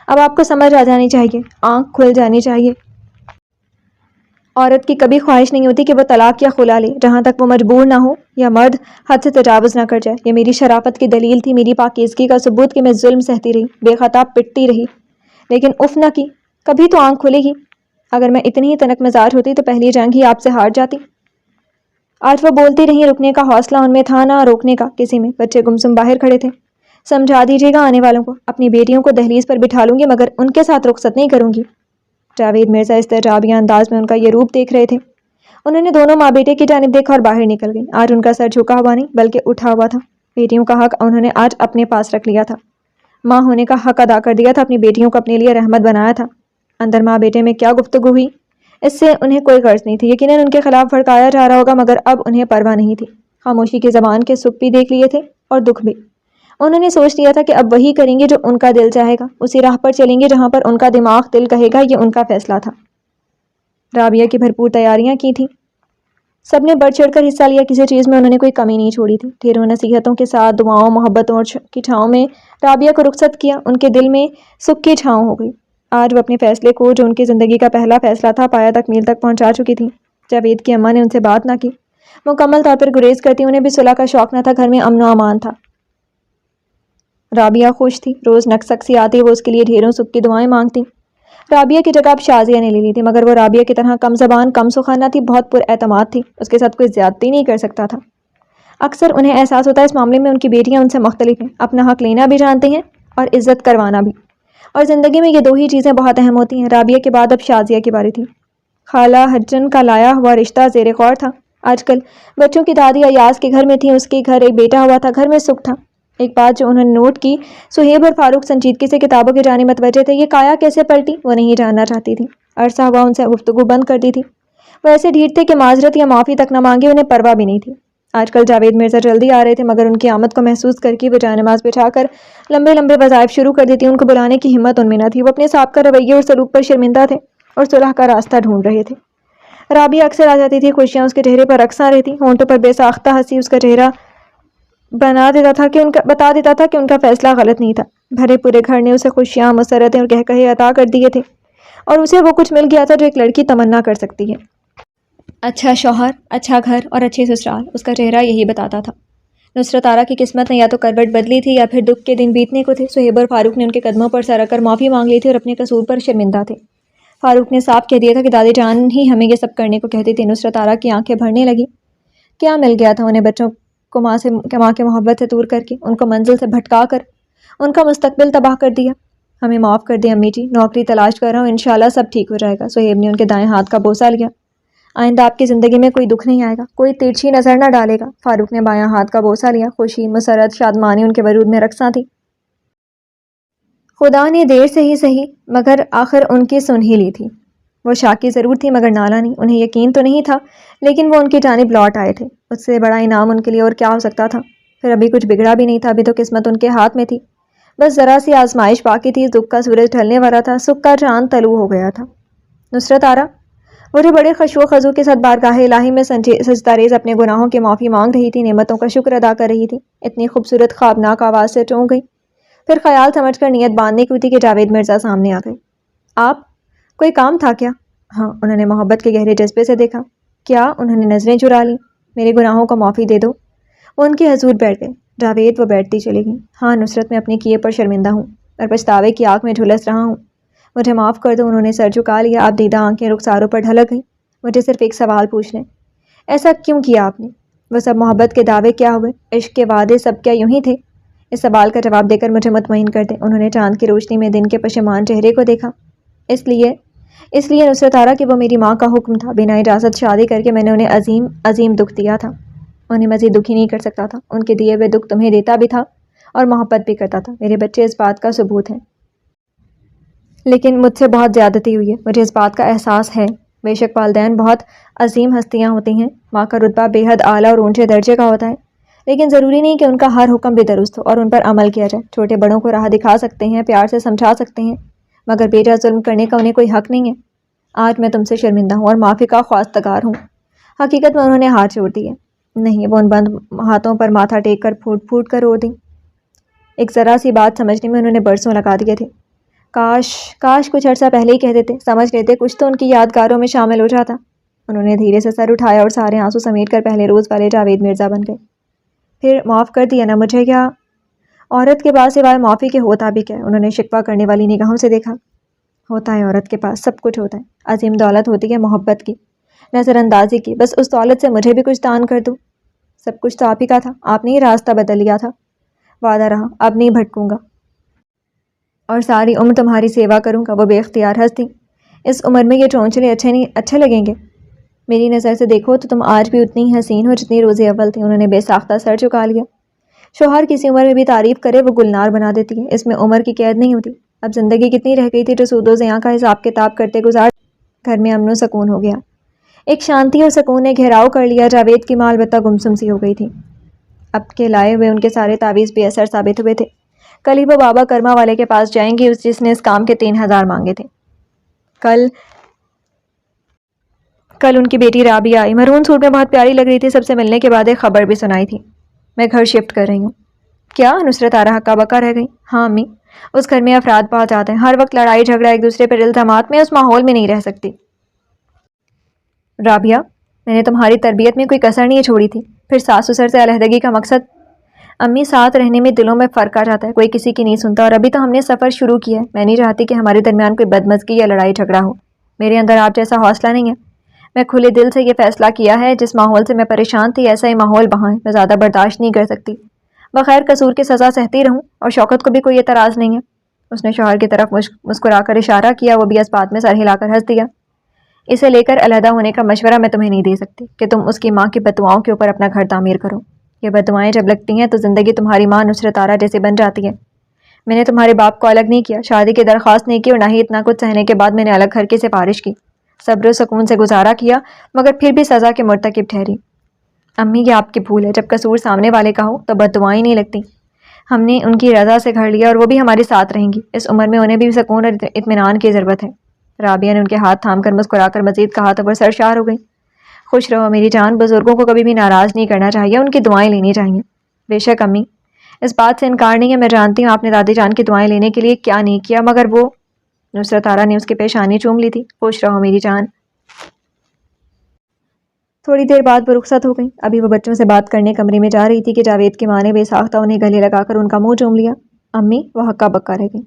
اب آپ کو سمجھ آ جانی چاہیے، آنکھ کھل جانی چاہیے۔ عورت کی کبھی خواہش نہیں ہوتی کہ وہ طلاق یا خلا لے جہاں تک وہ مجبور نہ ہو یا مرد حد سے تجاوز نہ کر جائے۔ یہ میری شرافت کی دلیل تھی، میری پاکیزگی کا ثبوت کہ میں ظلم سہتی رہی، بے خطا پٹتی رہی، لیکن اف نہ کی۔ کبھی تو آنکھ کھلے گی۔ اگر میں اتنی ہی تنک مزاج ہوتی تو پہلی جنگ ہی آپ سے ہار جاتی۔ آج وہ بولتی رہی، رکنے کا حوصلہ ان میں تھا نہ روکنے کا کسی میں۔ بچے گمسم باہر کھڑے تھے۔ سمجھا دیجیے گا آنے والوں کو، اپنی بیٹیوں کو دہلیز پر بٹھا لوں گی مگر ان کے ساتھ رخصت نہیں کروں گی۔ جاوید مرزا استعجابیہ انداز میں ان کا یہ روپ دیکھ رہے تھے۔ انہوں نے دونوں ماں بیٹے کی جانب دیکھا اور باہر نکل گئی۔ آج ان کا سر جھکا ہوا نہیں بلکہ اٹھا ہوا تھا۔ بیٹیوں کا حق انہوں نے آج اپنے پاس رکھ لیا تھا، ماں ہونے کا حق ادا کر دیا تھا، اپنی بیٹیوں کو اپنے لیے رحمت بنایا تھا۔ اندر ماں بیٹے میں کیا گفتگو ہوئی اس سے انہیں کوئی غرض نہیں تھی۔ یقیناً ان کے خلاف بھڑکایا جا رہا ہوگا مگر اب انہیں پرواہ نہیں تھی۔ خاموشی کی زبان کے سکھ بھی دیکھ لیے تھے اور دکھ بھی۔ انہوں نے سوچ لیا تھا کہ اب وہی کریں گے جو ان کا دل چاہے گا، اسی راہ پر چلیں گے جہاں پر ان کا دماغ دل کہے گا۔ یہ ان کا فیصلہ تھا۔ رابعہ کی بھرپور تیاریاں کی تھیں، سب نے بڑھ چڑھ کر حصہ لیا، کسی چیز میں انہوں نے کوئی کمی نہیں چھوڑی تھی۔ ڈھیروں نصیحتوں کے ساتھ دعاؤں، محبتوں کی چھاؤں میں رابعہ کو رخصت کیا۔ ان کے دل میں سکھ کی چھاؤں ہو گئی۔ آج وہ اپنے فیصلے کو، جو ان کی زندگی کا پہلا فیصلہ تھا، پایا تکمیل تک پہنچا چکی تھی۔ جاوید کی اماں نے ان سے بات نہ کی، مکمل طور پر گریز کرتی۔ انہیں بھی صلح کا شوق نہ تھا، گھر میں امن و امان تھا۔ رابعہ خوش تھی، روز نقص سی آتی، وہ اس کے لیے ڈھیروں سکھ کی دعائیں مانگتی۔ رابعہ کی جگہ اب شازیہ نے لے لی تھی مگر وہ رابعہ کی طرح کم زبان کم سخن نہ تھی، بہت پر اعتماد تھی، اس کے ساتھ کوئی زیادتی نہیں کر سکتا تھا۔ اکثر انہیں احساس ہوتا ہے اس معاملے میں ان کی بیٹیاں ان سے مختلف ہیں، اپنا حق لینا بھی جانتی ہیں اور عزت کروانا بھی، اور زندگی میں یہ دو ہی چیزیں بہت اہم ہوتی ہیں۔ رابعہ کے بعد اب شازیہ کی باری تھی۔ خالہ حجن کا لایا ہوا رشتہ زیر غور تھا۔ آج کل بچوں کی دادی ایاز کے گھر میں تھی، اس کے گھر ایک بیٹا ہوا تھا، گھر میں سکھ تھا۔ ایک بات جو انہوں نے نوٹ کی، سہیب اور فاروق سنجیدگی سے کتابوں کی جانب متوجہ تھے۔ یہ کایا کیسے پلٹی وہ نہیں جاننا چاہتی تھی۔ عرصہ ہوا ان سے گفتگو بند کر دی تھی۔ وہ ایسے ڈھیٹ تھے کہ معذرت یا معافی تک نہ مانگے، انہیں پرواہ بھی نہیں تھی۔ آج کل جاوید مرزا جلدی آ رہے تھے مگر ان کی آمد کو محسوس کر کے وہ جائے نماز بچھا کر لمبے لمبے وظائف شروع کر دیتی۔ ان کو بلانے کی ہمت ان میں نہ تھی، وہ اپنے سابقہ رویے اور سلوک پر شرمندہ تھے اور صلح کا راستہ ڈھونڈ رہے تھے۔ رابعہ اکثر آ جاتی تھی، خوشیاں اس کے چہرے پر رقصاں رہتی، ہونٹوں پر بے ساختہ ہنسی اس کا چہرہ بتا دیتا تھا کہ ان کا فیصلہ غلط نہیں تھا۔ بھرے پورے گھر نے اسے خوشیاں، مسرتیں اور کہے عطا کر دیے تھے اور اسے وہ کچھ مل گیا تھا جو ایک لڑکی تمنا کر سکتی ہے۔ اچھا شوہر، اچھا گھر اور اچھی سسرال، اس کا چہرہ یہی بتاتا تھا۔ نصرت آرا کی قسمت نے یا تو کروٹ بدلی تھی یا پھر دکھ کے دن بیتنے کو تھے۔ سہیب اور فاروق نے ان کے قدموں پر سر رکھ کر معافی مانگ لی تھی اور اپنے قصور پر شرمندہ تھے۔ فاروق نے صاف کہہ دیا تھا کہ دادی جان ہی ہمیں یہ سب کرنے کو کہتی تھی۔ نصرت آرا کی آنکھیں بھرنے لگی۔ کیا مل گیا تھا انہیں بچوں کو ماں کے محبت سے دور کر کے، ان کو منزل سے بھٹکا کر، ان کا مستقبل تباہ کر دیا؟ ہمیں معاف کر دیں امی جی، نوکری تلاش کر رہا ہوں، انشاءاللہ سب ٹھیک ہو جائے گا۔ سہیب نے ان کے دائیں ہاتھ کا بوسہ لیا۔ آئندہ آپ کی زندگی میں کوئی دکھ نہیں آئے گا، کوئی ترچھی نظر نہ ڈالے گا۔ فاروق نے بایاں ہاتھ کا بوسہ لیا۔ خوشی، مسرت، شادمانی ان کے وجود میں رقصاں تھی۔ خدا نے دیر سے ہی سہی مگر آخر ان کی سن ہی لی تھی۔ وہ شاکی ضرور تھی مگر نالا نہیں۔ انہیں یقین تو نہیں تھا لیکن وہ ان کی جانب لوٹ آئے تھے۔ اس سے بڑا انعام ان کے لیے اور کیا ہو سکتا تھا؟ پھر ابھی کچھ بگڑا بھی نہیں تھا، ابھی تو قسمت ان کے ہاتھ میں تھی، بس ذرا سی آزمائش باقی تھی۔ دکھ کا سورج ڈھلنے والا تھا، سکھ کا چاند طلوع ہو گیا تھا۔ نصرت آرا وہ جو بڑے خشوع و خضوع کے ساتھ بارگاہ الہی میں سجدہ ریز اپنے گناہوں کی معافی مانگ رہی تھی، نعمتوں کا شکر ادا کر رہی تھی، اتنی خوبصورت خوابناک آواز سے چونک گئی۔ پھر خیال سمجھ کر نیت باندھنے کی تھی کہ جاوید مرزا سامنے آ گئے۔ آپ کوئی کام تھا کیا؟ ہاں، انہوں نے محبت کے گہرے جذبے سے دیکھا۔ کیا؟ انہوں نے نظریں چرا لیں۔ میرے گناہوں کو معافی دے دو۔ وہ ان کے حضور بیٹھ گئے۔ جاوید وہ بیٹھتی چلی گئی۔ ہاں نصرت، میں اپنے کیے پر شرمندہ ہوں اور پچھتاوے کی آگ میں جھلس رہا ہوں، مجھے معاف کر دو۔ انہوں نے سر جھکا لیا۔ اب دیدہ آنکھیں رخساروں پر ڈھلک گئیں۔ مجھے صرف ایک سوال پوچھنا ہے، ایسا کیوں کیا آپ نے؟ وہ سب محبت کے دعوے کیا ہوئے؟ عشق کے وعدے سب کیا یوں ہی تھے؟ اس سوال کا جواب دے کر مجھے مطمئن کر دیں۔ انہوں نے چاند کی روشنی میں دن کے پشیمان چہرے کو دیکھا۔ اس لیے نصرت آرا کہ وہ میری ماں کا حکم تھا، بنا اجازت شادی کر کے میں نے انہیں عظیم دکھ دیا تھا، انہیں مزید دکھی نہیں کر سکتا تھا۔ ان کے دیے ہوئے دکھ تمہیں دیتا بھی تھا اور محبت بھی کرتا تھا، میرے بچے اس بات کا ثبوت ہیں۔ لیکن مجھ سے بہت زیادتی ہوئی ہے، مجھے اس بات کا احساس ہے۔ بے شک والدین بہت عظیم ہستیاں ہوتی ہیں، ماں کا رتبہ بے حد اعلیٰ اور اونچے درجے کا ہوتا ہے، لیکن ضروری نہیں کہ ان کا ہر حکم بھی درست ہو اور ان پر عمل کیا جائے۔ چھوٹے بڑوں کو راہ دکھا سکتے ہیں، پیار سے سمجھا سکتے ہیں، مگر بے جا ظلم کرنے کا انہیں کوئی حق نہیں ہے۔ آج میں تم سے شرمندہ ہوں اور معافی کا خواستگار ہوں۔ حقیقت میں انہوں نے ہاتھ چھوڑ دیے۔ نہیں، وہ ان بند ہاتھوں پر ماتھا ٹیک کر پھوٹ پھوٹ کر رو دیں۔ ایک ذرا سی بات سمجھنے میں انہوں نے برسوں لگا دیے تھے۔ کاش کچھ عرصہ پہلے ہی کہہ دیتے، سمجھ لیتے، کچھ تو ان کی یادگاروں میں شامل ہو جاتا۔ انہوں نے دھیرے سے سر اٹھایا اور سارے آنسو سمیٹ کر پہلے روز والے جاوید مرزا بن گئے۔ پھر معاف کر دیا نا مجھے؟ کیا عورت کے پاس سوائے معافی کے ہوتا بھی کیا؟ انہوں نے شکوہ کرنے والی نگاہوں سے دیکھا۔ ہوتا ہے عورت کے پاس، سب کچھ ہوتا ہے۔ عظیم دولت ہوتی ہے محبت کی، نظر اندازی کی، بس اس دولت سے مجھے بھی کچھ دان کر دو۔ سب کچھ تو آپ ہی کا تھا، آپ نے ہی راستہ بدل لیا تھا۔ وعدہ رہا، اب نہیں بھٹکوں گا اور ساری عمر تمہاری سیوا کروں گا۔ وہ بے اختیار ہنس دیں۔ اس عمر میں یہ چونچلے اچھے لگیں گے؟ میری نظر سے دیکھو تو تم آج بھی اتنی ہی حسین ہو جتنی روز اول تھی۔ انہوں نے بے ساختہ سر جھکا لیا۔ شوہر کسی عمر میں بھی تعریف کرے وہ گلنار بنا دیتی ہے، اس میں عمر کی قید نہیں ہوتی۔ اب زندگی کتنی رہ گئی تھی جو سود و زیاں کا حساب کتاب کرتے گزار۔ گھر میں امن و سکون ہو گیا، ایک شانتی اور سکون نے گھیراؤ کر لیا۔ جاوید کی ماں البتہ گمسم سی ہو گئی تھی۔ اب کے لائے ہوئے ان کے سارے تعویذ بے اثر ثابت ہوئے تھے۔ کل ہی وہ بابا کرما والے کے پاس جائیں گی جس نے اس کام کے 3,000 مانگے تھے۔ کل ان کی بیٹی رابعہ آئی، مرون سوٹ میں بہت پیاری لگ رہی تھی۔ سب سے ملنے کے بعد ایک خبر بھی سنائی تھی، میں گھر شفٹ کر رہی ہوں۔ کیا؟ نصرت آرا ہکا بکا رہ گئی۔ ہاں امی، اس گھر میں افراد بہت زیادہ ہیں، ہر وقت لڑائی جھگڑا، ایک دوسرے پر الزامات، میں اس ماحول میں نہیں رہ سکتی۔ رابعہ، میں نے تمہاری تربیت میں کوئی کسر نہیں چھوڑی تھی، پھر ساس سسر سے علیحدگی کا مقصد؟ امی، ساتھ رہنے میں دلوں میں فرق آ جاتا ہے، کوئی کسی کی نہیں سنتا، اور ابھی تو ہم نے سفر شروع کیا ہے۔ میں نہیں چاہتی کہ ہمارے درمیان کوئی بدمزگی یا لڑائی جھگڑا ہو۔ میرے اندر آپ جیسا حوصلہ نہیں ہے۔ میں کھلے دل سے یہ فیصلہ کیا ہے، جس ماحول سے میں پریشان تھی ایسا ہی ماحول وہاں ہے، میں زیادہ برداشت نہیں کر سکتی۔ بغیر قصور کے سزا سہتی رہوں، اور شوکت کو بھی کوئی اعتراض نہیں ہے۔ اس نے شوہر کی طرف مسکرا کر اشارہ کیا، وہ بھی اس بات میں سر ہلا کر ہنس دیا۔ اسے لے کر علیحدہ ہونے کا مشورہ میں تمہیں نہیں دے سکتی کہ تم اس کی ماں کی بددعاؤں کے اوپر اپنا گھر تعمیر کرو۔ یہ بددعائیں جب لگتی ہیں تو زندگی تمہاری ماں نصرت آرا جیسے بن جاتی ہے۔ میں نے تمہارے باپ کو الگ نہیں کیا، شادی کی درخواست نہیں کی، اور نہ ہی اتنا کچھ سہنے کے بعد میں نے الگ گھر کی سفارش کی۔ صبر و سکون سے گزارا کیا، مگر پھر بھی سزا کے مرتکب ٹھہری۔ امی، یہ آپ کی بھول ہے، جب قصور سامنے والے کا ہو تو بددعائیں نہیں لگتی۔ ہم نے ان کی رضا سے گھر لیا اور وہ بھی ہمارے ساتھ رہیں گی۔ اس عمر میں انہیں بھی سکون اور اطمینان کی ضرورت ہے۔ رابعہ نے ان کے ہاتھ تھام کر مسکرا کر مزید کہا تو وہ سرشار ہو گئی۔ خوش رہو میری جان، بزرگوں کو کبھی بھی ناراض نہیں کرنا چاہیے، ان کی دعائیں لینی چاہیے۔ بے شک امی، اس بات سے انکار نہیں ہے، میں جانتی ہوں آپ نے دادی جان کی دعائیں لینے کے لیے کیا نہیں کیا، مگر وہ… نصرت آرا نے اس کی پیشانی چوم لی تھی۔ خوش رہو میری جان۔ تھوڑی دیر بعد وہ رخصت ہو گئی۔ ابھی وہ بچوں سے بات کرنے کمرے میں جا رہی تھی کہ جاوید کی ماں نے بے ساختہ انہیں گلے لگا کر ان کا منہ چوم لیا۔ امی، وہ ہکا بکا رہ گئی۔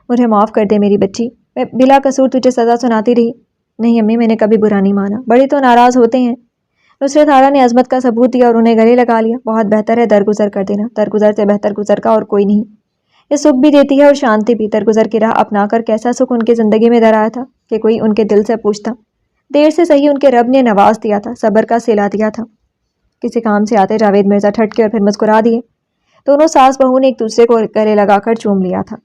مجھے معاف کر دے میری بچی، میں بلا قصور تجھے سزا سناتی رہی۔ نہیں امی، میں نے کبھی برا نہیں مانا، بڑے تو ناراض ہوتے ہیں۔ نصرت آرا نے عظمت کا ثبوت دیا اور انہیں گلے لگا لیا۔ بہت بہتر ہے درگزر کر دینا، درگزر سے بہتر گزر کا اور کوئی نہیں۔ یہ سکھ بھی دیتی ہے اور شانتی بھی۔ درگزر کی راہ اپنا کر کیسا سکھ ان کی زندگی میں در آیا تھا کہ کوئی ان کے دل سے پوچھتا۔ دیر سے صحیح ان کے رب نے نواز دیا تھا، صبر کا صلہ دیا تھا۔ کسی کام سے آتے جاوید مرزا ٹھٹکے اور پھر مسکرا دیے۔ دونوں ساس بہو نے ایک دوسرے کو گلے لگا کر چوم لیا تھا۔